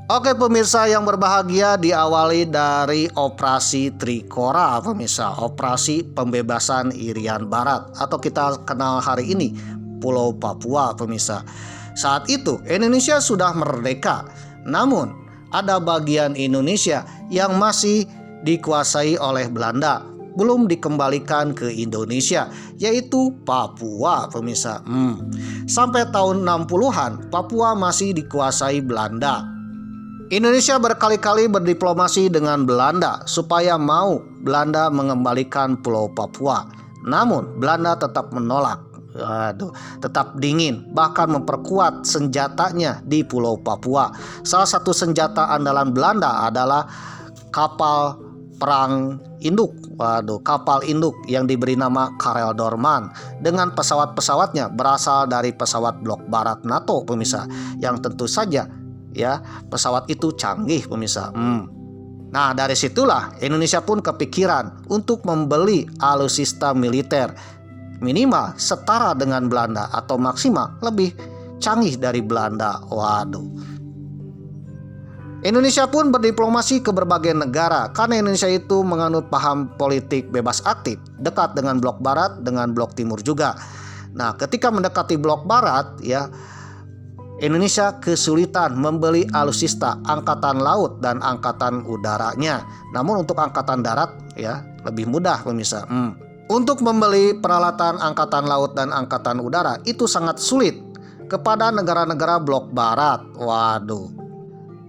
Oke pemirsa yang berbahagia, diawali dari operasi Trikora pemirsa, operasi pembebasan Irian Barat atau kita kenal hari ini Pulau Papua pemirsa. Saat itu Indonesia sudah merdeka, namun ada bagian Indonesia yang masih dikuasai oleh Belanda, belum dikembalikan ke Indonesia, yaitu Papua pemirsa. Sampai tahun 60-an Papua masih dikuasai Belanda. Indonesia berkali-kali berdiplomasi dengan Belanda supaya mau Belanda mengembalikan Pulau Papua. Namun Belanda tetap menolak. Tetap dingin, bahkan memperkuat senjatanya di Pulau Papua. Salah satu senjata andalan Belanda adalah kapal perang induk. Kapal induk yang diberi nama Karel Doorman dengan pesawat-pesawatnya berasal dari pesawat blok barat NATO pemirsa, yang tentu saja ya pesawat itu canggih pemirsa. Nah, dari situlah Indonesia pun kepikiran untuk membeli alutsista militer minimal setara dengan Belanda atau maksimal lebih canggih dari Belanda. Waduh. Indonesia pun berdiplomasi ke berbagai negara karena Indonesia itu menganut paham politik bebas aktif, dekat dengan blok barat, dengan blok timur juga. Nah, ketika mendekati blok barat ya, Indonesia kesulitan membeli alutsista angkatan laut dan angkatan udaranya. Namun untuk angkatan darat ya lebih mudah pemirsa. Untuk membeli peralatan angkatan laut dan angkatan udara itu sangat sulit kepada negara-negara blok barat. Waduh.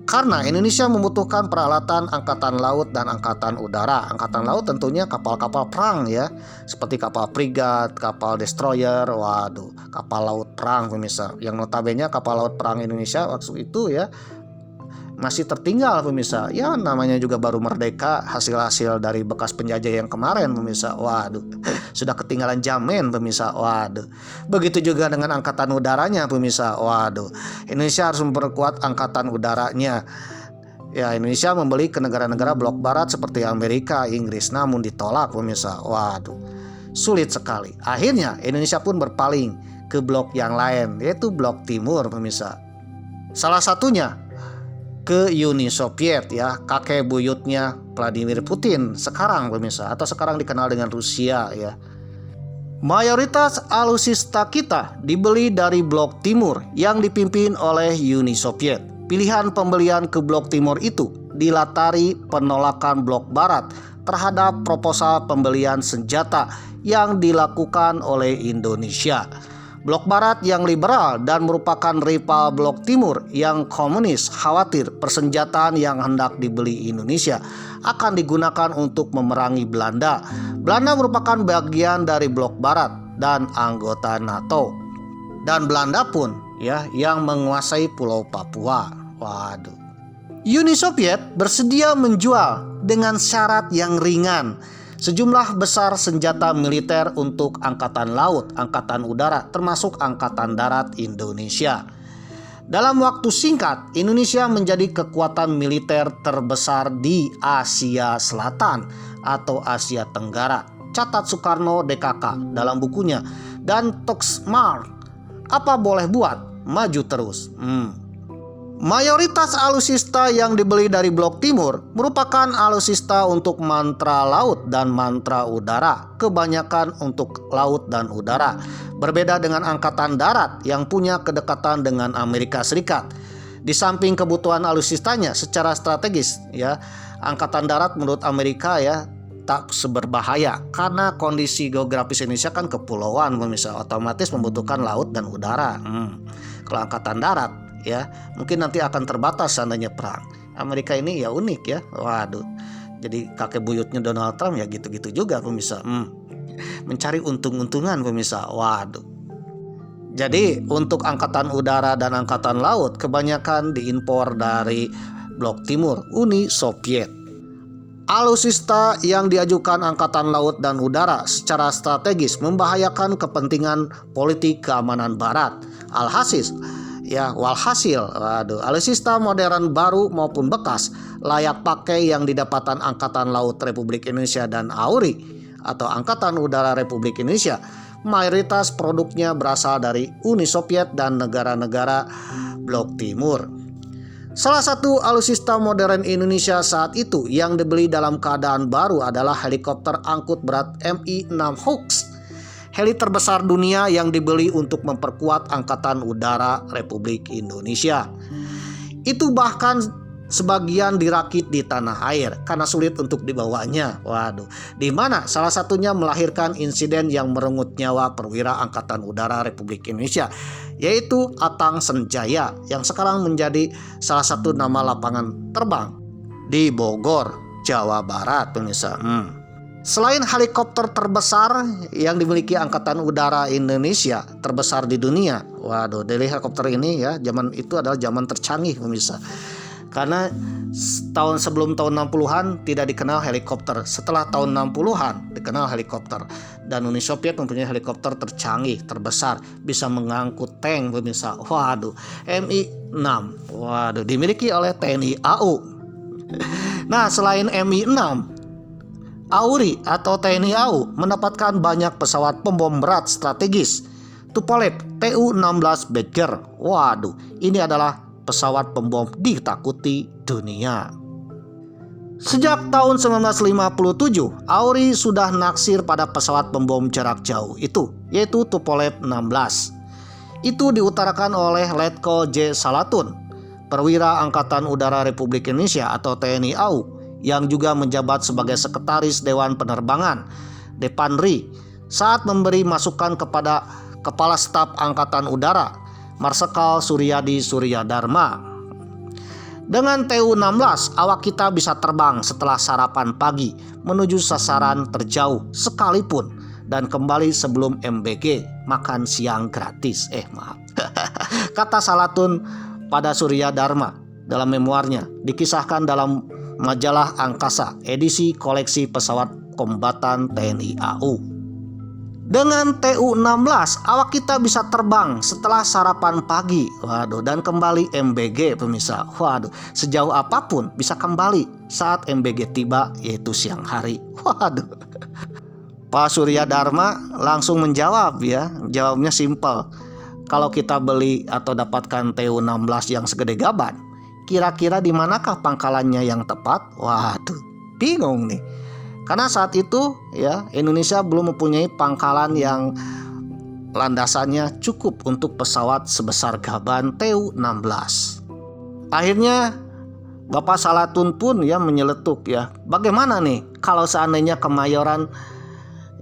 Karena Indonesia membutuhkan peralatan angkatan laut dan angkatan udara. Angkatan laut tentunya kapal-kapal perang ya, seperti kapal frigat, kapal destroyer, waduh, kapal laut perang pemirsa. Yang notabene kapal laut perang Indonesia waktu itu ya masih tertinggal pemirsa. Ya namanya juga baru merdeka, hasil-hasil dari bekas penjajah yang kemarin pemirsa. Waduh, sudah ketinggalan zaman pemirsa. Waduh. Begitu juga dengan angkatan udaranya pemirsa. Waduh. Indonesia harus memperkuat angkatan udaranya. Ya, Indonesia membeli ke negara-negara blok barat seperti Amerika, Inggris, namun ditolak pemirsa. Waduh. Sulit sekali. Akhirnya Indonesia pun berpaling ke blok yang lain, yaitu blok timur pemirsa. Salah satunya ke Uni Soviet ya, kakek buyutnya Vladimir Putin sekarang pemirsa, atau sekarang dikenal dengan Rusia ya. Mayoritas alutsista kita dibeli dari blok timur yang dipimpin oleh Uni Soviet. Pilihan pembelian ke blok timur itu dilatari penolakan blok barat terhadap proposal pembelian senjata yang dilakukan oleh Indonesia. Blok barat yang liberal dan merupakan rival blok timur yang komunis khawatir persenjataan yang hendak dibeli Indonesia akan digunakan untuk memerangi Belanda. Belanda merupakan bagian dari blok barat dan anggota NATO. Dan Belanda pun ya yang menguasai Pulau Papua. Waduh. Uni Soviet bersedia menjual dengan syarat yang ringan sejumlah besar senjata militer untuk angkatan laut, angkatan udara, termasuk angkatan darat Indonesia. Dalam waktu singkat, Indonesia menjadi kekuatan militer terbesar di Asia Selatan atau Asia Tenggara. Catat Soekarno DKK dalam bukunya. Dan Toxmar, apa boleh buat, maju terus. Mayoritas alutsista yang dibeli dari blok timur merupakan alutsista untuk mantra laut dan mantra udara, kebanyakan untuk laut dan udara. Berbeda dengan angkatan darat yang punya kedekatan dengan Amerika Serikat. Di samping kebutuhan alutsistanya secara strategis ya, angkatan darat menurut Amerika ya tak seberbahaya karena kondisi geografis Indonesia kan kepulauan pemirsa, otomatis membutuhkan laut dan udara. Kalau angkatan darat ya mungkin nanti akan terbatas seandainya perang. Amerika ini ya unik ya. Waduh. Jadi kakek buyutnya Donald Trump ya gitu-gitu juga pemirsa. Mencari untung-untungan pemirsa. Waduh. Jadi untuk angkatan udara dan angkatan laut kebanyakan diimpor dari blok timur, Uni Soviet. Alutsista yang diajukan angkatan laut dan udara secara strategis membahayakan kepentingan politik keamanan barat. Walhasil, alutsista modern baru maupun bekas layak pakai yang didapatkan Angkatan Laut Republik Indonesia dan AURI atau Angkatan Udara Republik Indonesia, mayoritas produknya berasal dari Uni Soviet dan negara-negara Blok Timur. Salah satu alutsista modern Indonesia saat itu yang dibeli dalam keadaan baru adalah helikopter angkut berat Mi-6 Hawks. Heli terbesar dunia yang dibeli untuk memperkuat Angkatan Udara Republik Indonesia. Itu bahkan sebagian dirakit di tanah air karena sulit untuk dibawanya. Waduh, di mana salah satunya melahirkan insiden yang merenggut nyawa perwira Angkatan Udara Republik Indonesia, yaitu Atang Senjaya yang sekarang menjadi salah satu nama lapangan terbang di Bogor, Jawa Barat, pemirsa. Selain helikopter terbesar yang dimiliki Angkatan Udara Indonesia, terbesar di dunia. Waduh, dari helikopter ini ya, zaman itu adalah zaman tercanggih pemirsa. Karena sebelum tahun 60-an tidak dikenal helikopter. Setelah tahun 60-an dikenal helikopter. Dan Uni Soviet mempunyai helikopter tercanggih, terbesar, bisa mengangkut tank pemirsa. Waduh, Mi-6. Waduh, dimiliki oleh TNI AU. Nah, selain Mi-6, AURI atau TNI AU mendapatkan banyak pesawat pembom berat strategis. Tupolev Tu-16 Badger. Waduh, ini adalah pesawat pembom ditakuti dunia. Sejak tahun 1957, AURI sudah naksir pada pesawat pembom jarak jauh itu, yaitu Tupolev 16. Itu diutarakan oleh Letko J. Salatun, perwira Angkatan Udara Republik Indonesia atau TNI AU, yang juga menjabat sebagai Sekretaris Dewan Penerbangan Depanri, saat memberi masukan kepada Kepala Staf Angkatan Udara Marsikal Suryadi Suryadharma. Dengan TU-16, awak kita bisa terbang setelah sarapan pagi menuju sasaran terjauh sekalipun dan kembali sebelum MBG, makan siang gratis. Kata Salatun pada Suryadharma dalam memoarnya, dikisahkan dalam majalah Angkasa edisi koleksi pesawat kombatan TNI AU. Dengan TU-16, awak kita bisa terbang setelah sarapan pagi. Dan kembali MBG, pemirsa. Sejauh apapun bisa kembali saat MBG tiba, yaitu siang hari. Pak Suryadharma langsung menjawab ya. Jawabnya simpel. Kalau kita beli atau dapatkan TU-16 yang segede gaban, kira-kira di manakah pangkalannya yang tepat? Bingung nih. Karena saat itu ya Indonesia belum mempunyai pangkalan yang landasannya cukup untuk pesawat sebesar gaban TU-16. Akhirnya Bapak Salatun pun ya menyeletuk ya, bagaimana nih kalau seandainya Kemayoran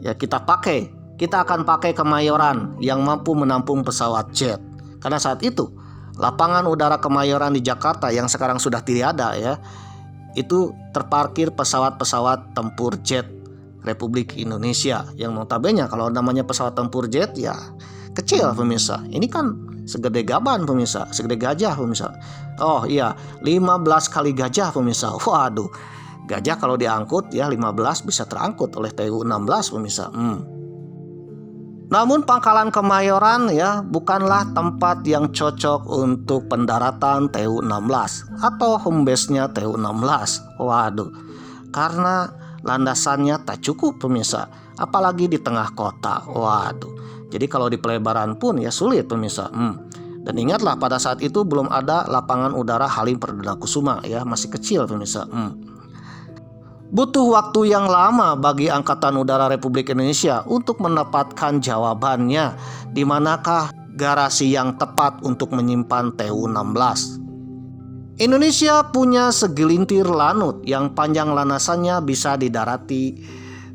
ya kita akan pakai Kemayoran yang mampu menampung pesawat jet. Karena saat itu lapangan udara Kemayoran di Jakarta yang sekarang sudah tidak ada ya, itu terparkir pesawat-pesawat tempur jet Republik Indonesia yang notabene kalau namanya pesawat tempur jet ya kecil pemirsa. Ini kan segede gaban pemirsa, segede gajah pemirsa. 15 kali gajah pemirsa. Gajah kalau diangkut ya 15 bisa terangkut oleh TU-16 pemirsa. Namun pangkalan Kemayoran ya bukanlah tempat yang cocok untuk pendaratan TU-16 atau home base-nya TU-16. Karena landasannya tak cukup pemirsa, apalagi di tengah kota. Jadi kalau di pelebaran pun ya sulit pemirsa. Dan ingatlah pada saat itu belum ada lapangan udara Halim Perdana Kusuma ya, masih kecil pemirsa. Butuh waktu yang lama bagi Angkatan Udara Republik Indonesia untuk mendapatkan jawabannya di manakah garasi yang tepat untuk menyimpan TU-16. Indonesia punya segelintir lanut yang panjang landasannya bisa didarati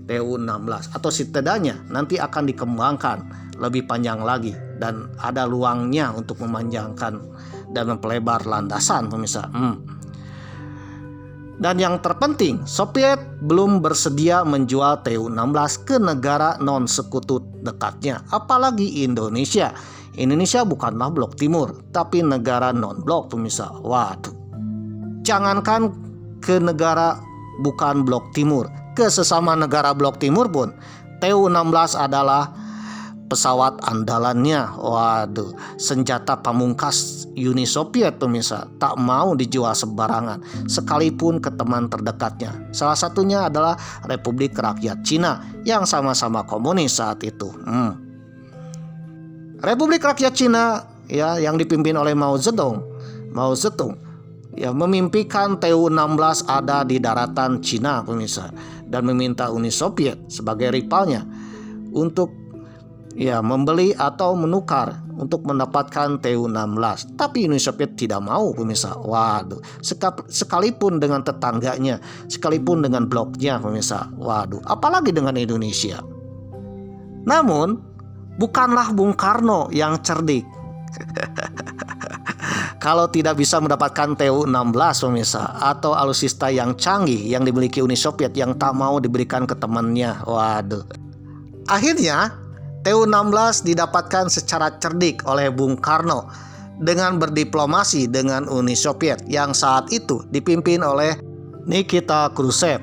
TU-16 atau setidaknya nanti akan dikembangkan lebih panjang lagi dan ada luangnya untuk memanjangkan dan mempelebar landasan pemirsa. Dan yang terpenting, Soviet belum bersedia menjual TU-16 ke negara non-sekutu dekatnya, apalagi Indonesia. Indonesia bukanlah blok timur, tapi negara non-blok pemirsa. Jangankan ke negara bukan blok timur, ke sesama negara blok timur pun TU-16 adalah pesawat andalannya. Senjata pamungkas Uni Soviet pemirsa, tak mau dijual sembarangan sekalipun ke teman terdekatnya. Salah satunya adalah Republik Rakyat Cina yang sama-sama komunis saat itu. Republik Rakyat Cina ya yang dipimpin oleh Mao Zedong ya memimpikan TU-16 ada di daratan Cina pemirsa, dan meminta Uni Soviet sebagai rivalnya untuk membeli atau menukar untuk mendapatkan TU-16. Tapi Uni Soviet tidak mau pemirsa. Sekalipun dengan tetangganya, sekalipun dengan bloknya pemirsa. Apalagi dengan Indonesia. Namun bukanlah Bung Karno yang cerdik kalau tidak bisa mendapatkan TU-16 pemirsa, atau alutsista yang canggih yang dimiliki Uni Soviet yang tak mau diberikan ke temannya. Akhirnya TU-16 didapatkan secara cerdik oleh Bung Karno dengan berdiplomasi dengan Uni Soviet yang saat itu dipimpin oleh Nikita Khrushchev.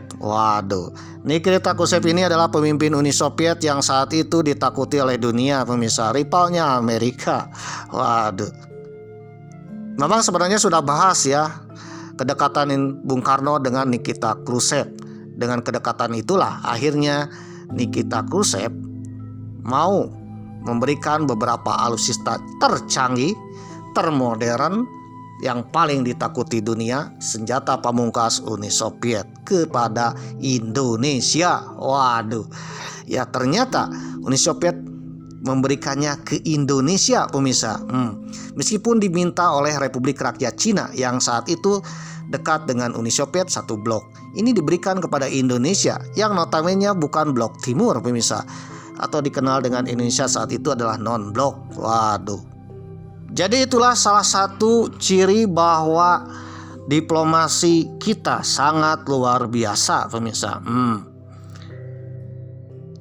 Nikita Khrushchev ini adalah pemimpin Uni Soviet yang saat itu ditakuti oleh dunia pemirsa, rivalnya Amerika. Memang sebenarnya sudah bahas ya kedekatan Bung Karno dengan Nikita Khrushchev. Dengan kedekatan itulah akhirnya Nikita Khrushchev mau memberikan beberapa alutsista tercanggih, termodern yang paling ditakuti dunia, senjata pamungkas Uni Soviet kepada Indonesia. Waduh, ya ternyata Uni Soviet memberikannya ke Indonesia, pemirsa. Meskipun diminta oleh Republik Rakyat Cina yang saat itu dekat dengan Uni Soviet satu blok. Ini diberikan kepada Indonesia yang notabene bukan blok timur, pemirsa, atau dikenal dengan Indonesia saat itu adalah non-blok. Waduh. Jadi itulah salah satu ciri bahwa diplomasi kita sangat luar biasa, pemirsa.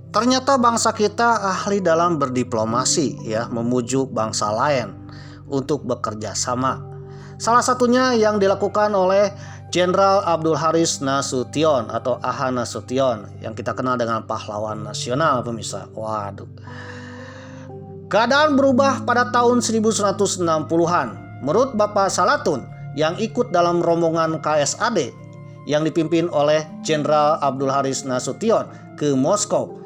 Ternyata bangsa kita ahli dalam berdiplomasi, ya, memujuk bangsa lain untuk bekerja sama. Salah satunya yang dilakukan oleh Jenderal Abdul Haris Nasution atau AH Nasution yang kita kenal dengan pahlawan nasional, pemirsa. Waduh. Keadaan berubah pada tahun 1960-an. Menurut Bapak Salatun yang ikut dalam rombongan KSAD yang dipimpin oleh Jenderal Abdul Haris Nasution ke Moskow,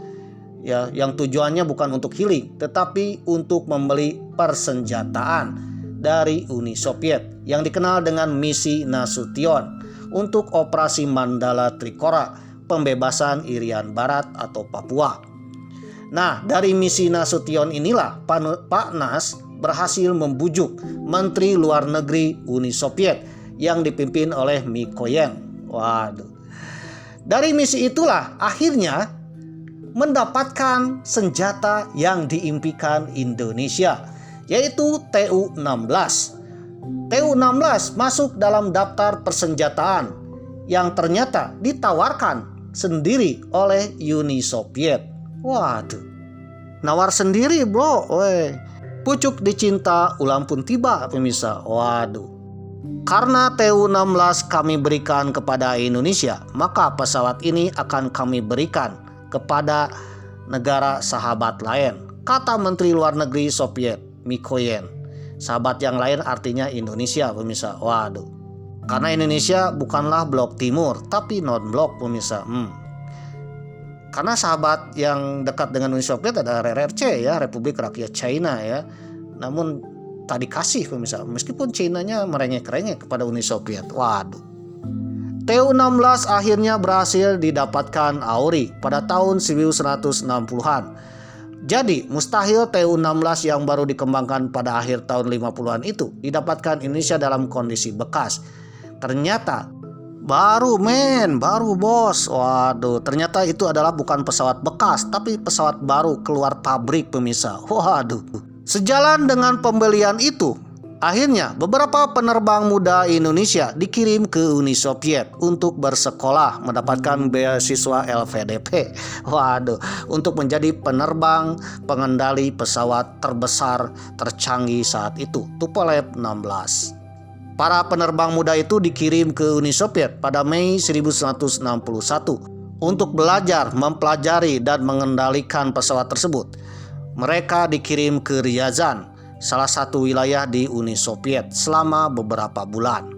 ya, yang tujuannya bukan untuk healing tetapi untuk membeli persenjataan dari Uni Soviet yang dikenal dengan misi Nasution untuk operasi Mandala Trikora, pembebasan Irian Barat atau Papua. Nah, dari misi Nasution inilah Pak Nas berhasil membujuk Menteri Luar Negeri Uni Soviet yang dipimpin oleh Mikoyan. Waduh. Dari misi itulah akhirnya mendapatkan senjata yang diimpikan Indonesia, yaitu Tu-16. Tu-16 masuk dalam daftar persenjataan yang ternyata ditawarkan sendiri oleh Uni Soviet. Waduh, nawar sendiri bro, pucuk dicinta ulang pun tiba, pemirsa. Waduh, karena Tu-16 kami berikan kepada Indonesia, maka pesawat ini akan kami berikan kepada negara sahabat lain, kata Menteri Luar Negeri Soviet Mikoyan. Sahabat yang lain artinya Indonesia, pemirsa. Waduh, karena Indonesia bukanlah blok timur tapi non blok, pemirsa. Karena sahabat yang dekat dengan Uni Soviet ada RRC, ya, Republik Rakyat China, ya. Namun tak dikasih, pemirsa, meskipun Chinanya merengek-rengek kepada Uni Soviet. Waduh. Tu-16 akhirnya berhasil didapatkan AURI pada tahun 1960-an. Jadi mustahil Tu-16 yang baru dikembangkan pada akhir tahun 50-an itu didapatkan Indonesia dalam kondisi bekas. Ternyata baru bos. Waduh, ternyata itu adalah bukan pesawat bekas tapi pesawat baru keluar pabrik, pemirsa. Waduh. Sejalan dengan pembelian itu, akhirnya beberapa penerbang muda Indonesia dikirim ke Uni Soviet untuk bersekolah mendapatkan beasiswa LVDP. Waduh, untuk menjadi penerbang pengendali pesawat terbesar tercanggih saat itu, Tupolev 16. Para penerbang muda itu dikirim ke Uni Soviet pada Mei 1961 untuk belajar, mempelajari, dan mengendalikan pesawat tersebut. Mereka dikirim ke Ryazan, salah satu wilayah di Uni Soviet, selama beberapa bulan.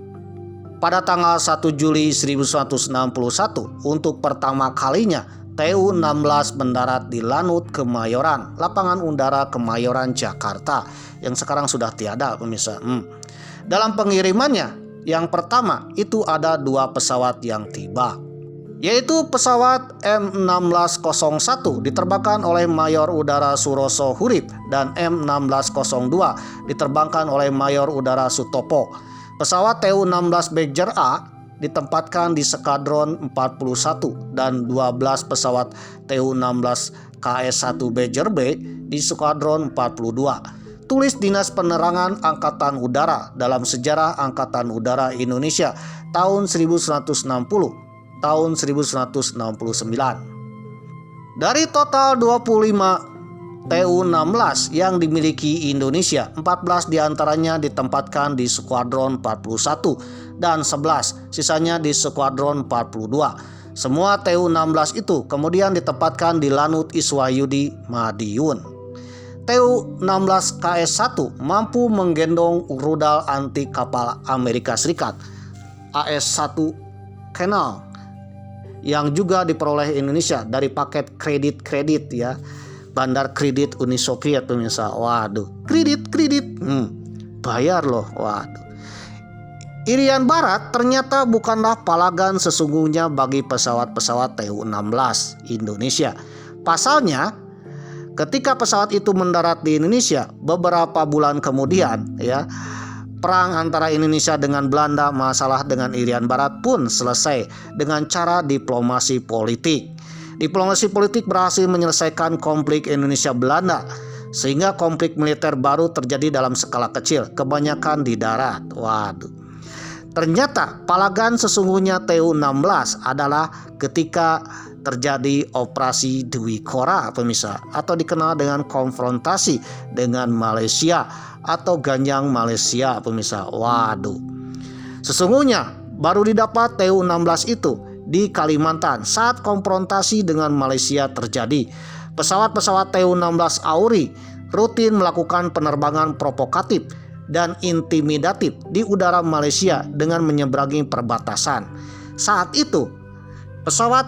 Pada tanggal 1 Juli 1961, untuk pertama kalinya Tu-16 mendarat di Lanut Kemayoran, lapangan udara Kemayoran, Jakarta, yang sekarang sudah tiada, pemirsa. Dalam pengirimannya, yang pertama itu ada 2 pesawat yang tiba, yaitu pesawat M1601 diterbangkan oleh Mayor Udara Suroso Hurib dan M1602 diterbangkan oleh Mayor Udara Sutopo. Pesawat Tu-16 Bagger A ditempatkan di Skadron 41 dan 12 pesawat Tu-16 KS-1 Bagger B di Skadron 42. Tulis Dinas Penerangan Angkatan Udara dalam Sejarah Angkatan Udara Indonesia tahun 1960, tahun 1969. Dari total 25 Tu-16 yang dimiliki Indonesia, 14 diantaranya ditempatkan di Skuadron 41 dan 11 sisanya di Skuadron 42. Semua Tu-16 itu kemudian ditempatkan di Lanut Iswayudi, Madiun. Tu-16 KS-1 mampu menggendong rudal anti kapal Amerika Serikat AS-1 Canal yang juga diperoleh Indonesia dari paket kredit, ya, bandar kredit Uni Soviet, pemirsa. Waduh, kredit bayar loh. Waduh, Irian Barat ternyata bukanlah palagan sesungguhnya bagi pesawat-pesawat Tu-16 Indonesia. Pasalnya, ketika pesawat itu mendarat di Indonesia, beberapa bulan kemudian ya, perang antara Indonesia dengan Belanda, masalah dengan Irian Barat pun selesai dengan cara diplomasi politik. Diplomasi politik berhasil menyelesaikan konflik Indonesia-Belanda, sehingga konflik militer baru terjadi dalam skala kecil, kebanyakan di darat. Waduh. Ternyata palagan sesungguhnya Tu-16 adalah ketika terjadi operasi Dwi Korah, pemirsa, atau dikenal dengan konfrontasi dengan Malaysia atau Ganjang Malaysia, pemirsa. Waduh. Sesungguhnya baru didapat Tu-16 itu di Kalimantan saat konfrontasi dengan Malaysia terjadi. Pesawat-pesawat Tu-16 Auri rutin melakukan penerbangan provokatif dan intimidatif di udara Malaysia dengan menyeberangi perbatasan. Saat itu, pesawat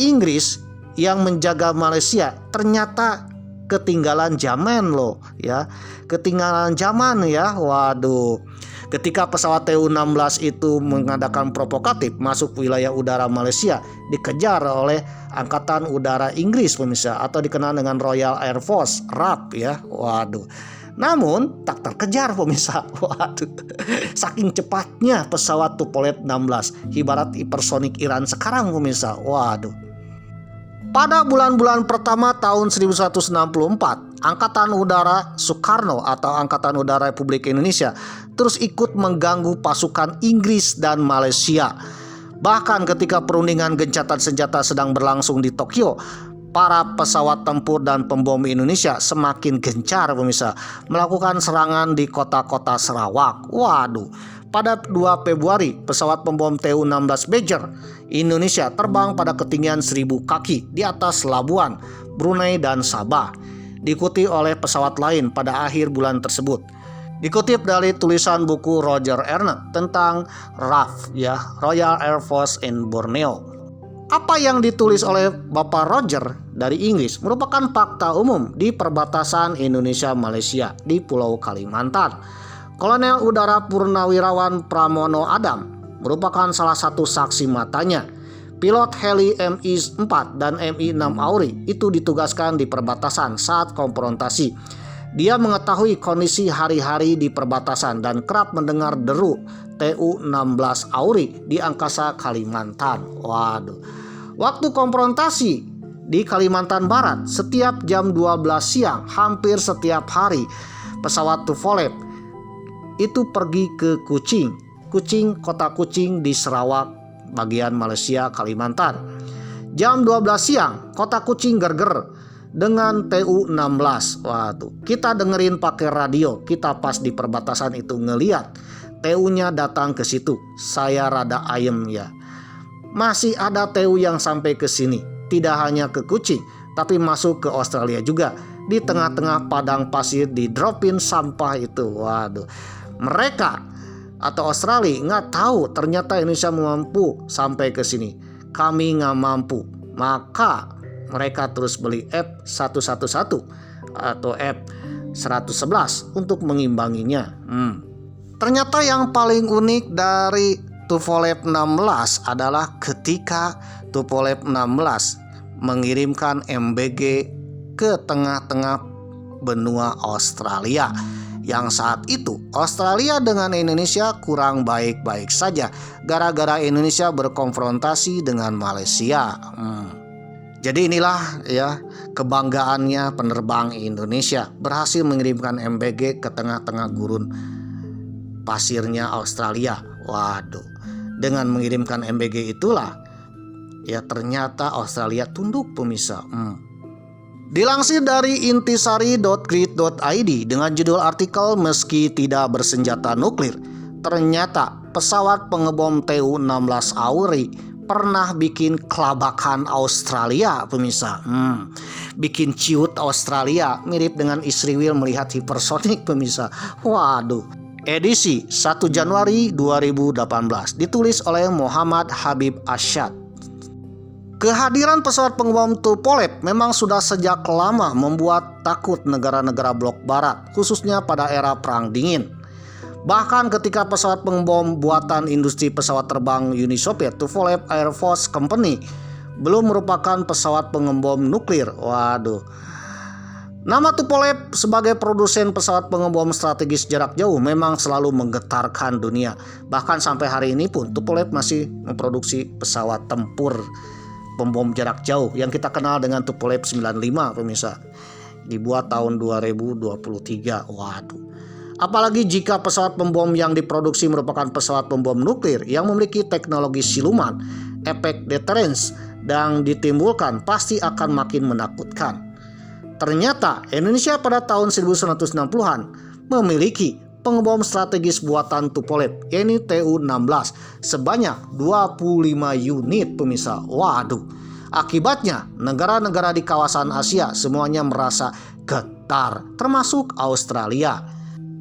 Inggris yang menjaga Malaysia ternyata ketinggalan zaman loh ya. Ketinggalan zaman ya. Waduh. Ketika pesawat Tu-16 itu mengadakan provokatif masuk wilayah udara Malaysia, dikejar oleh Angkatan Udara Inggris, pemirsa, atau dikenal dengan Royal Air Force, RAF ya. Waduh. Namun tak terkejar, pemirsa. Waduh. Saking cepatnya pesawat Tupolev 16, ibarat hipersonik Iran sekarang, pemirsa. Waduh. Pada bulan-bulan pertama tahun 1964, Angkatan Udara Soekarno atau Angkatan Udara Republik Indonesia terus ikut mengganggu pasukan Inggris dan Malaysia. Bahkan ketika perundingan gencatan senjata sedang berlangsung di Tokyo, para pesawat tempur dan pembom Indonesia semakin gencar, pemirsa, melakukan serangan di kota-kota Sarawak. Waduh. Pada 2 Februari, pesawat pembom Tu-16 Badger Indonesia terbang pada ketinggian 1000 kaki di atas Labuan, Brunei dan Sabah, diikuti oleh pesawat lain pada akhir bulan tersebut. Dikutip dari tulisan buku Roger Ernest tentang RAF ya, Royal Air Force in Borneo. Apa yang ditulis oleh Bapak Roger dari Inggris merupakan fakta umum di perbatasan Indonesia-Malaysia di Pulau Kalimantan. Kolonel Udara Purnawirawan Pramono Adam merupakan salah satu saksi matanya. Pilot heli Mi-4 dan Mi-6 Auri itu ditugaskan di perbatasan saat konfrontasi. Dia mengetahui kondisi hari-hari di perbatasan dan kerap mendengar deru Tu-16 Auri di angkasa Kalimantan. Waduh. Waktu konfrontasi di Kalimantan Barat, setiap jam 12 siang, hampir setiap hari, pesawat Tupolev itu pergi ke Kuching, kota Kuching di Sarawak, bagian Malaysia, Kalimantan. Jam 12 siang, kota Kuching gerger dengan Tu-16. Waduh, kita dengerin pakai radio. Kita pas di perbatasan itu ngeliat Tu-nya datang ke situ. Saya rada ayem ya. Masih ada Tu yang sampai ke sini. Tidak hanya ke Kuching, tapi masuk ke Australia juga. Di tengah-tengah padang pasir didropin sampah itu. Waduh. Mereka atau Australia nggak tahu ternyata Indonesia mampu sampai ke sini. Kami nggak mampu. Maka mereka terus beli F-111 atau F-111 untuk mengimbanginya. Ternyata yang paling unik dari Tupolev 16 adalah ketika Tupolev 16 mengirimkan MBG ke tengah-tengah benua Australia. Yang saat itu Australia dengan Indonesia kurang baik-baik saja gara-gara Indonesia berkonfrontasi dengan Malaysia. Jadi inilah ya kebanggaannya penerbang Indonesia berhasil mengirimkan MBG ke tengah-tengah gurun pasirnya Australia. Waduh, dengan mengirimkan MBG itulah ya ternyata Australia tunduk, pemirsa. Dilansir dari intisari.grid.id dengan judul artikel meski tidak bersenjata nuklir, ternyata pesawat pengebom Tu-16 Auri pernah bikin kelabakan Australia, pemirsa. Bikin ciut Australia mirip dengan Israel melihat hipersonik, pemirsa. Waduh. Edisi 1 Januari 2018 ditulis oleh Muhammad Habib Asyad. Kehadiran pesawat pengebom Tupolev memang sudah sejak lama membuat takut negara-negara blok barat, khususnya pada era Perang Dingin. Bahkan ketika pesawat pengebom buatan industri pesawat terbang Uni Soviet, Tupolev Air Force Company, belum merupakan pesawat pengebom nuklir. Waduh. Nama Tupolev sebagai produsen pesawat pengebom strategis jarak jauh memang selalu menggetarkan dunia. Bahkan sampai hari ini pun Tupolev masih memproduksi pesawat tempur pembom jarak jauh yang kita kenal dengan Tupolev 95, pemirsa. Dibuat tahun 2023. Waduh. Apalagi jika pesawat pembom yang diproduksi merupakan pesawat pembom nuklir yang memiliki teknologi siluman, efek deterrence yang ditimbulkan pasti akan makin menakutkan. Ternyata Indonesia pada tahun 1960-an memiliki pengebom strategis buatan Tupolev, yaitu Tu-16 sebanyak 25 unit, pemirsa. Waduh. Akibatnya negara-negara di kawasan Asia semuanya merasa getar, termasuk Australia.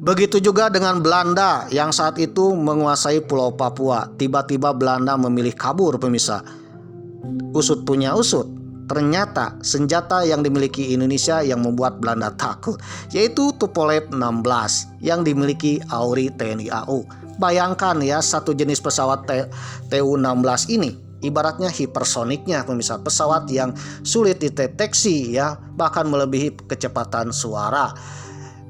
Begitu juga dengan Belanda yang saat itu menguasai Pulau Papua. Tiba-tiba Belanda memilih kabur, pemirsa. Usut punya usut. Ternyata senjata yang dimiliki Indonesia yang membuat Belanda takut, yaitu Tupolev 16 yang dimiliki AURI TNI AU. Bayangkan ya, satu jenis pesawat Tu-16 ini ibaratnya hipersoniknya, pemirsa, pesawat yang sulit dideteksi ya, bahkan melebihi kecepatan suara.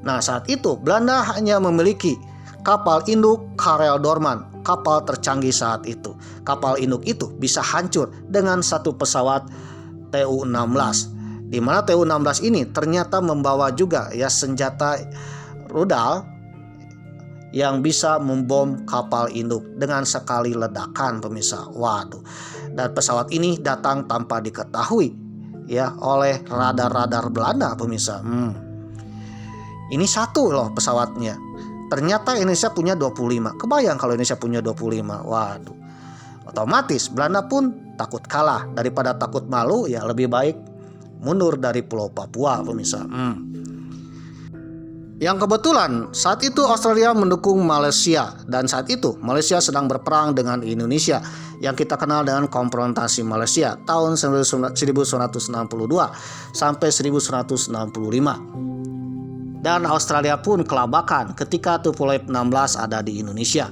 Nah, saat itu Belanda hanya memiliki kapal induk Karel Doorman, kapal tercanggih saat itu. Kapal induk itu bisa hancur dengan satu pesawat Tu-16, di mana Tu-16 ini ternyata membawa juga ya senjata rudal yang bisa membom kapal induk dengan sekali ledakan, pemirsa. Waduh. Dan pesawat ini datang tanpa diketahui ya oleh radar-radar Belanda, pemirsa. Ini satu loh pesawatnya. Ternyata Indonesia punya 25. Kebayang kalau Indonesia punya 25. Waduh. Otomatis Belanda pun takut kalah. Daripada takut malu, ya lebih baik mundur dari Pulau Papua, pemirsa. Yang kebetulan saat itu Australia mendukung Malaysia, dan saat itu Malaysia sedang berperang dengan Indonesia yang kita kenal dengan konfrontasi Malaysia tahun 1962 sampai 1965. Dan Australia pun kelabakan ketika Tupolev 16 ada di Indonesia.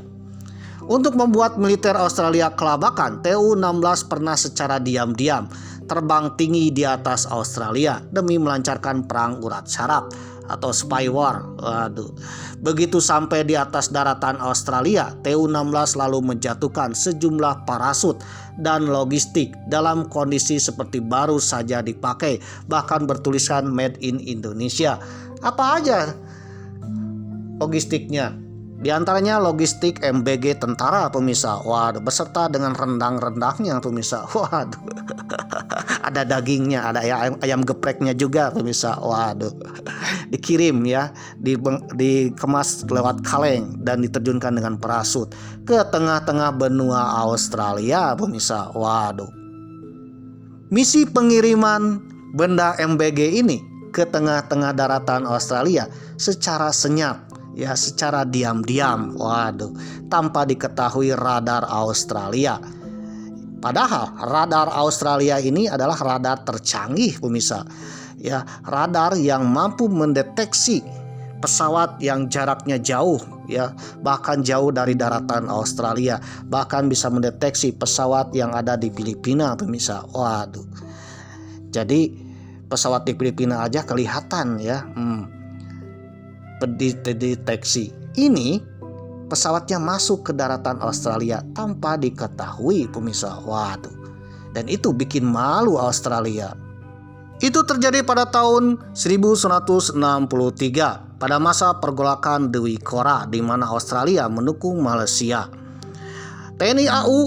Untuk membuat militer Australia kelabakan, Tu-16 pernah secara diam-diam terbang tinggi di atas Australia demi melancarkan perang urat saraf atau spy war. Waduh. Begitu sampai di atas daratan Australia, Tu-16 lalu menjatuhkan sejumlah parasut dan logistik dalam kondisi seperti baru saja dipakai, bahkan bertuliskan Made in Indonesia. Apa aja logistiknya? Di antaranya logistik MBG tentara, pemirsa. Waduh, beserta dengan rendang-rendangnya, pemirsa. Waduh. Ada dagingnya, ada ayam gepreknya juga, pemirsa. Waduh. Dikirim ya, dikemas lewat kaleng dan diterjunkan dengan parasut ke tengah-tengah benua Australia, pemirsa. Waduh. Misi pengiriman benda MBG ini ke tengah-tengah daratan Australia secara senyap, ya, secara diam-diam. Waduh, tanpa diketahui radar Australia. Padahal radar Australia ini adalah radar tercanggih, pemirsa. Ya, radar yang mampu mendeteksi pesawat yang jaraknya jauh, ya, bahkan jauh dari daratan Australia, bahkan bisa mendeteksi pesawat yang ada di Filipina, pemirsa. Waduh. Jadi pesawat di Filipina aja kelihatan ya. Deteksi. Ini pesawatnya masuk ke daratan Australia tanpa diketahui, pemirsa. Waduh. Dan itu bikin malu Australia. Itu terjadi pada tahun 1963 pada masa pergolakan Dewi Kora, di mana Australia mendukung Malaysia. TNI AU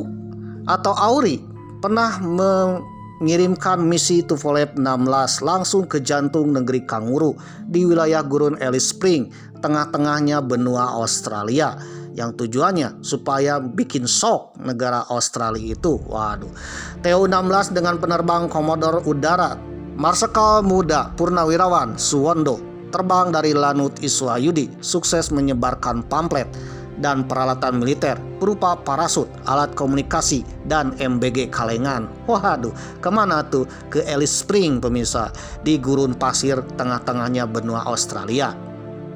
atau AURI pernah mengirimkan misi Tupolev 16 langsung ke jantung negeri kanguru di wilayah gurun Alice Springs, tengah-tengahnya benua Australia, yang tujuannya supaya bikin shock negara Australia itu. Waduh. Tu-16 dengan penerbang Komodor Udara Marsikal Muda Purnawirawan Suwondo terbang dari Lanut Iswayudi sukses menyebarkan pamflet dan peralatan militer berupa parasut, alat komunikasi, dan MBG kalengan. Waduh, kemana tuh? Ke Alice Springs, pemirsa, di gurun pasir tengah-tengahnya benua Australia.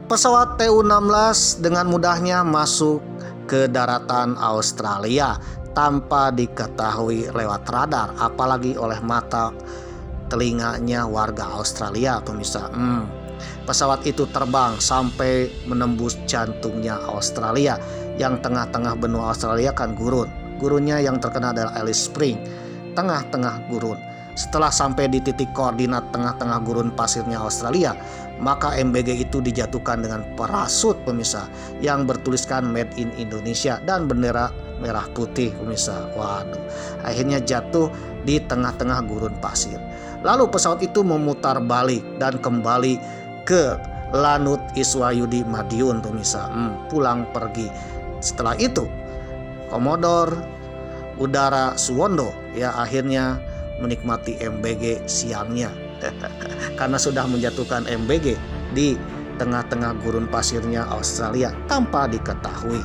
pesawat TU-16 dengan mudahnya masuk ke daratan Australia tanpa diketahui lewat radar, apalagi oleh mata telinganya warga Australia, pemirsa. Pesawat itu terbang sampai menembus jantungnya Australia, yang tengah-tengah benua Australia kan gurun. Gurunnya yang terkena adalah Alice Springs, tengah-tengah gurun. Setelah sampai di titik koordinat tengah-tengah gurun pasirnya Australia, maka MBG itu dijatuhkan dengan parasut, pemirsa, yang bertuliskan Made in Indonesia dan bendera merah putih, pemirsa. Waduh, akhirnya jatuh di tengah-tengah gurun pasir. Lalu pesawat itu memutar balik dan kembali ke Lanut Iswayudi Madiun, pemirsa. Pulang pergi. Setelah itu Komodor Udara Suwondo ya akhirnya menikmati MBG siangnya karena sudah menjatuhkan MBG di tengah-tengah gurun pasirnya Australia tanpa diketahui.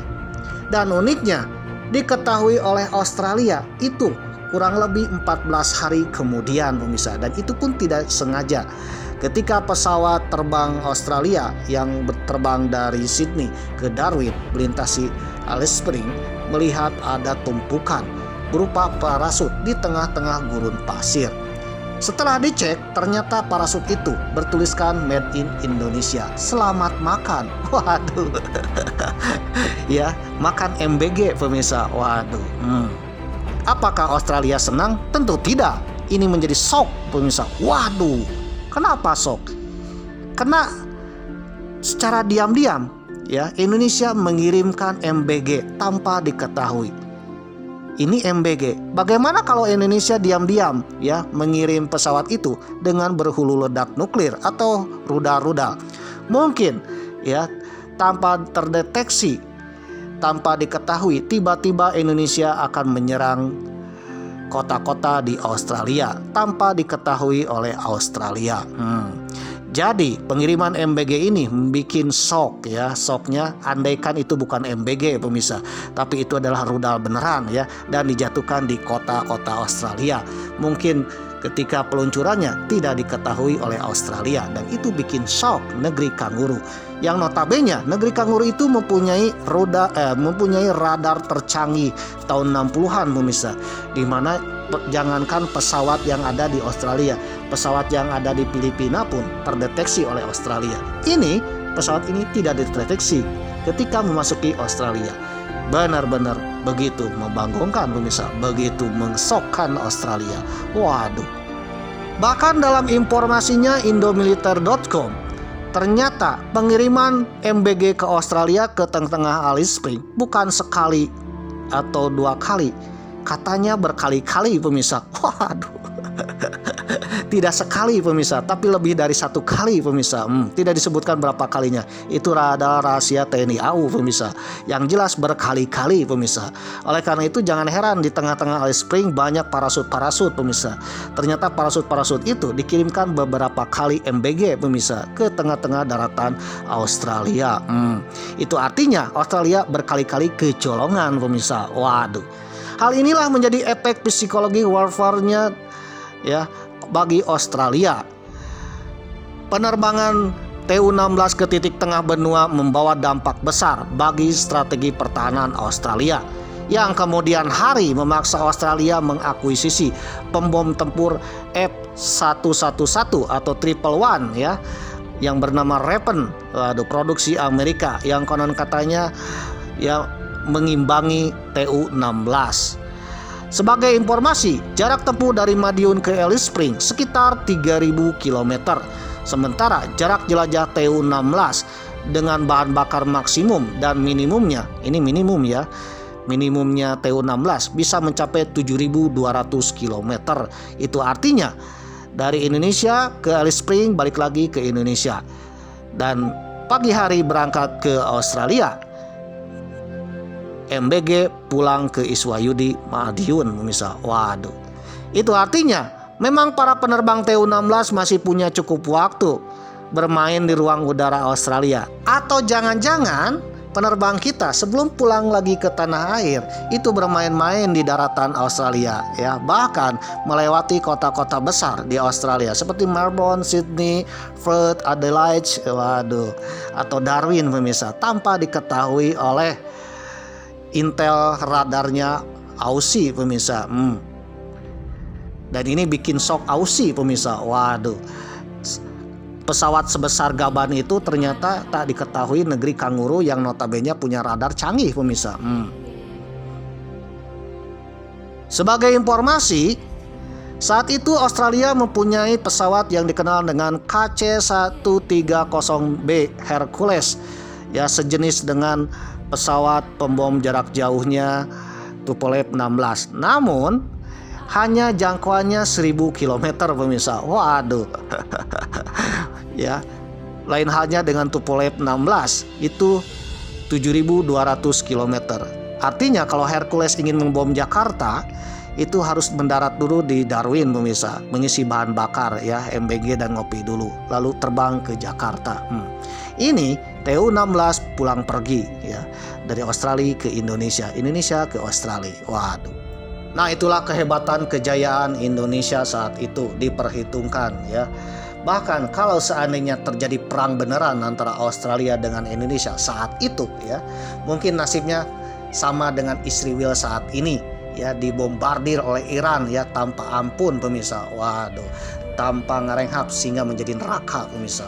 Dan uniknya diketahui oleh Australia itu kurang lebih 14 hari kemudian, pemirsa, dan itu pun tidak sengaja. Ketika pesawat terbang Australia yang terbang dari Sydney ke Darwin melintasi Alice Springs, melihat ada tumpukan berupa parasut di tengah-tengah gurun pasir. Setelah dicek, ternyata parasut itu bertuliskan Made in Indonesia. Selamat makan. Waduh. Ya, makan MBG, pemirsa. Waduh. Apakah Australia senang? Tentu tidak. Ini menjadi shock, pemirsa. Waduh. Kenapa shock? Karena secara diam-diam ya Indonesia mengirimkan MBG tanpa diketahui. Ini MBG. Bagaimana kalau Indonesia diam-diam ya mengirim pesawat itu dengan berhulu ledak nuklir atau rudal-rudal? Mungkin ya tanpa terdeteksi, tanpa diketahui, tiba-tiba Indonesia akan menyerang kota-kota di Australia tanpa diketahui oleh Australia. Jadi pengiriman MBG ini membuat shock ya. Shocknya andaikan itu bukan MBG, pemirsa, tapi itu adalah rudal beneran ya, dan dijatuhkan di kota-kota Australia. Mungkin ketika peluncurannya tidak diketahui oleh Australia, dan itu bikin shock negeri kanguru. Yang notabene negeri kanguru itu mempunyai radar tercanggih tahun 60-an, pemirsa, di mana jangankan pesawat yang ada di Australia, pesawat yang ada di Filipina pun terdeteksi oleh Australia. Ini pesawat ini tidak dideteksi ketika memasuki Australia. Benar-benar begitu membanggakan, pemirsa, begitu mengsokkan Australia. Waduh. Bahkan dalam informasinya indomiliter.com, ternyata pengiriman MBG ke Australia ke tengah-tengah Alice Springs bukan sekali atau dua kali, katanya berkali-kali, pemirsa. Waduh. Tidak sekali, pemirsa, tapi lebih dari satu kali, pemirsa. Tidak disebutkan berapa kalinya. Itu adalah rahasia TNI AU, pemirsa. Yang jelas berkali-kali, pemirsa. Oleh karena itu jangan heran di tengah-tengah Alice Springs banyak parasut-parasut, pemirsa. Ternyata parasut-parasut itu dikirimkan beberapa kali MBG, pemirsa, ke tengah-tengah daratan Australia. Itu artinya Australia berkali-kali kecolongan, pemirsa. Waduh. Hal inilah menjadi efek psikologi warfare-nya ya bagi Australia. Penerbangan TU-16 ke titik tengah benua membawa dampak besar bagi strategi pertahanan Australia, yang kemudian hari memaksa Australia mengakuisisi pembom tempur F-111 atau Triple One ya, yang bernama Raven, produksi Amerika, yang konon katanya ya mengimbangi TU-16. Sebagai informasi, jarak tempuh dari Madiun ke Alice Springs sekitar 3.000 km. Sementara jarak jelajah TU-16 dengan bahan bakar maksimum dan minimumnya, ini minimum ya, minimumnya TU-16 bisa mencapai 7.200 km. Itu artinya dari Indonesia ke Alice Springs balik lagi ke Indonesia, dan pagi hari berangkat ke Australia. MBG pulang ke Iswayudi Madiun, pemirsa. Waduh. Itu artinya memang para penerbang TU-16 masih punya cukup waktu bermain di ruang udara Australia. Atau jangan-jangan penerbang kita sebelum pulang lagi ke tanah air itu bermain-main di daratan Australia ya, bahkan melewati kota-kota besar di Australia seperti Melbourne, Sydney, Perth, Adelaide, atau Darwin pemirsa, tanpa diketahui oleh intel radarnya Aussie pemirsa. Dan ini bikin shock Aussie pemirsa. Pesawat sebesar gaban itu ternyata tak diketahui negeri kanguru yang notabene punya radar canggih pemirsa. Sebagai informasi, saat itu Australia mempunyai pesawat yang dikenal dengan KC-130B Hercules ya, sejenis dengan pesawat pembom jarak jauhnya Tupolev 16. Namun hanya jangkauannya 1000 km pemirsa. Ya, lain halnya dengan Tupolev 16 itu 7.200 km. Artinya kalau Hercules ingin membom Jakarta itu harus mendarat dulu di Darwin pemirsa, mengisi bahan bakar ya, MBG dan ngopi dulu, lalu terbang ke Jakarta. Ini TU-16 pulang pergi ya, dari Australia ke Indonesia, Indonesia ke Australia. Nah, itulah kehebatan kejayaan Indonesia saat itu diperhitungkan ya. Bahkan kalau seandainya terjadi perang beneran antara Australia dengan Indonesia saat itu ya, mungkin nasibnya sama dengan Israel saat ini ya, dibombardir oleh Iran ya tanpa ampun pemirsa. Tanpa ngerenghap sehingga menjadi neraka pemirsa.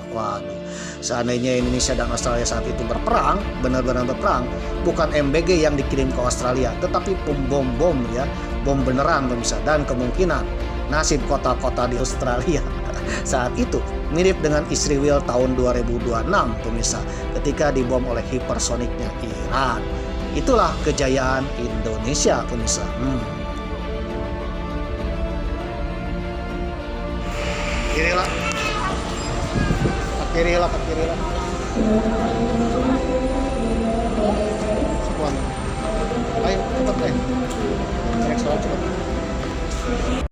Seandainya Indonesia dan Australia saat itu berperang, benar-benar berperang, bukan MBG yang dikirim ke Australia, tetapi bom ya, bom beneran pemirsa. Dan kemungkinan nasib kota-kota di Australia saat itu mirip dengan Israel tahun 2026 pemirsa, ketika dibom oleh hipersoniknya Iran. Itulah kejayaan Indonesia pemirsa. Kirilah. Kirilah. Ayo cepat deh. Cepat.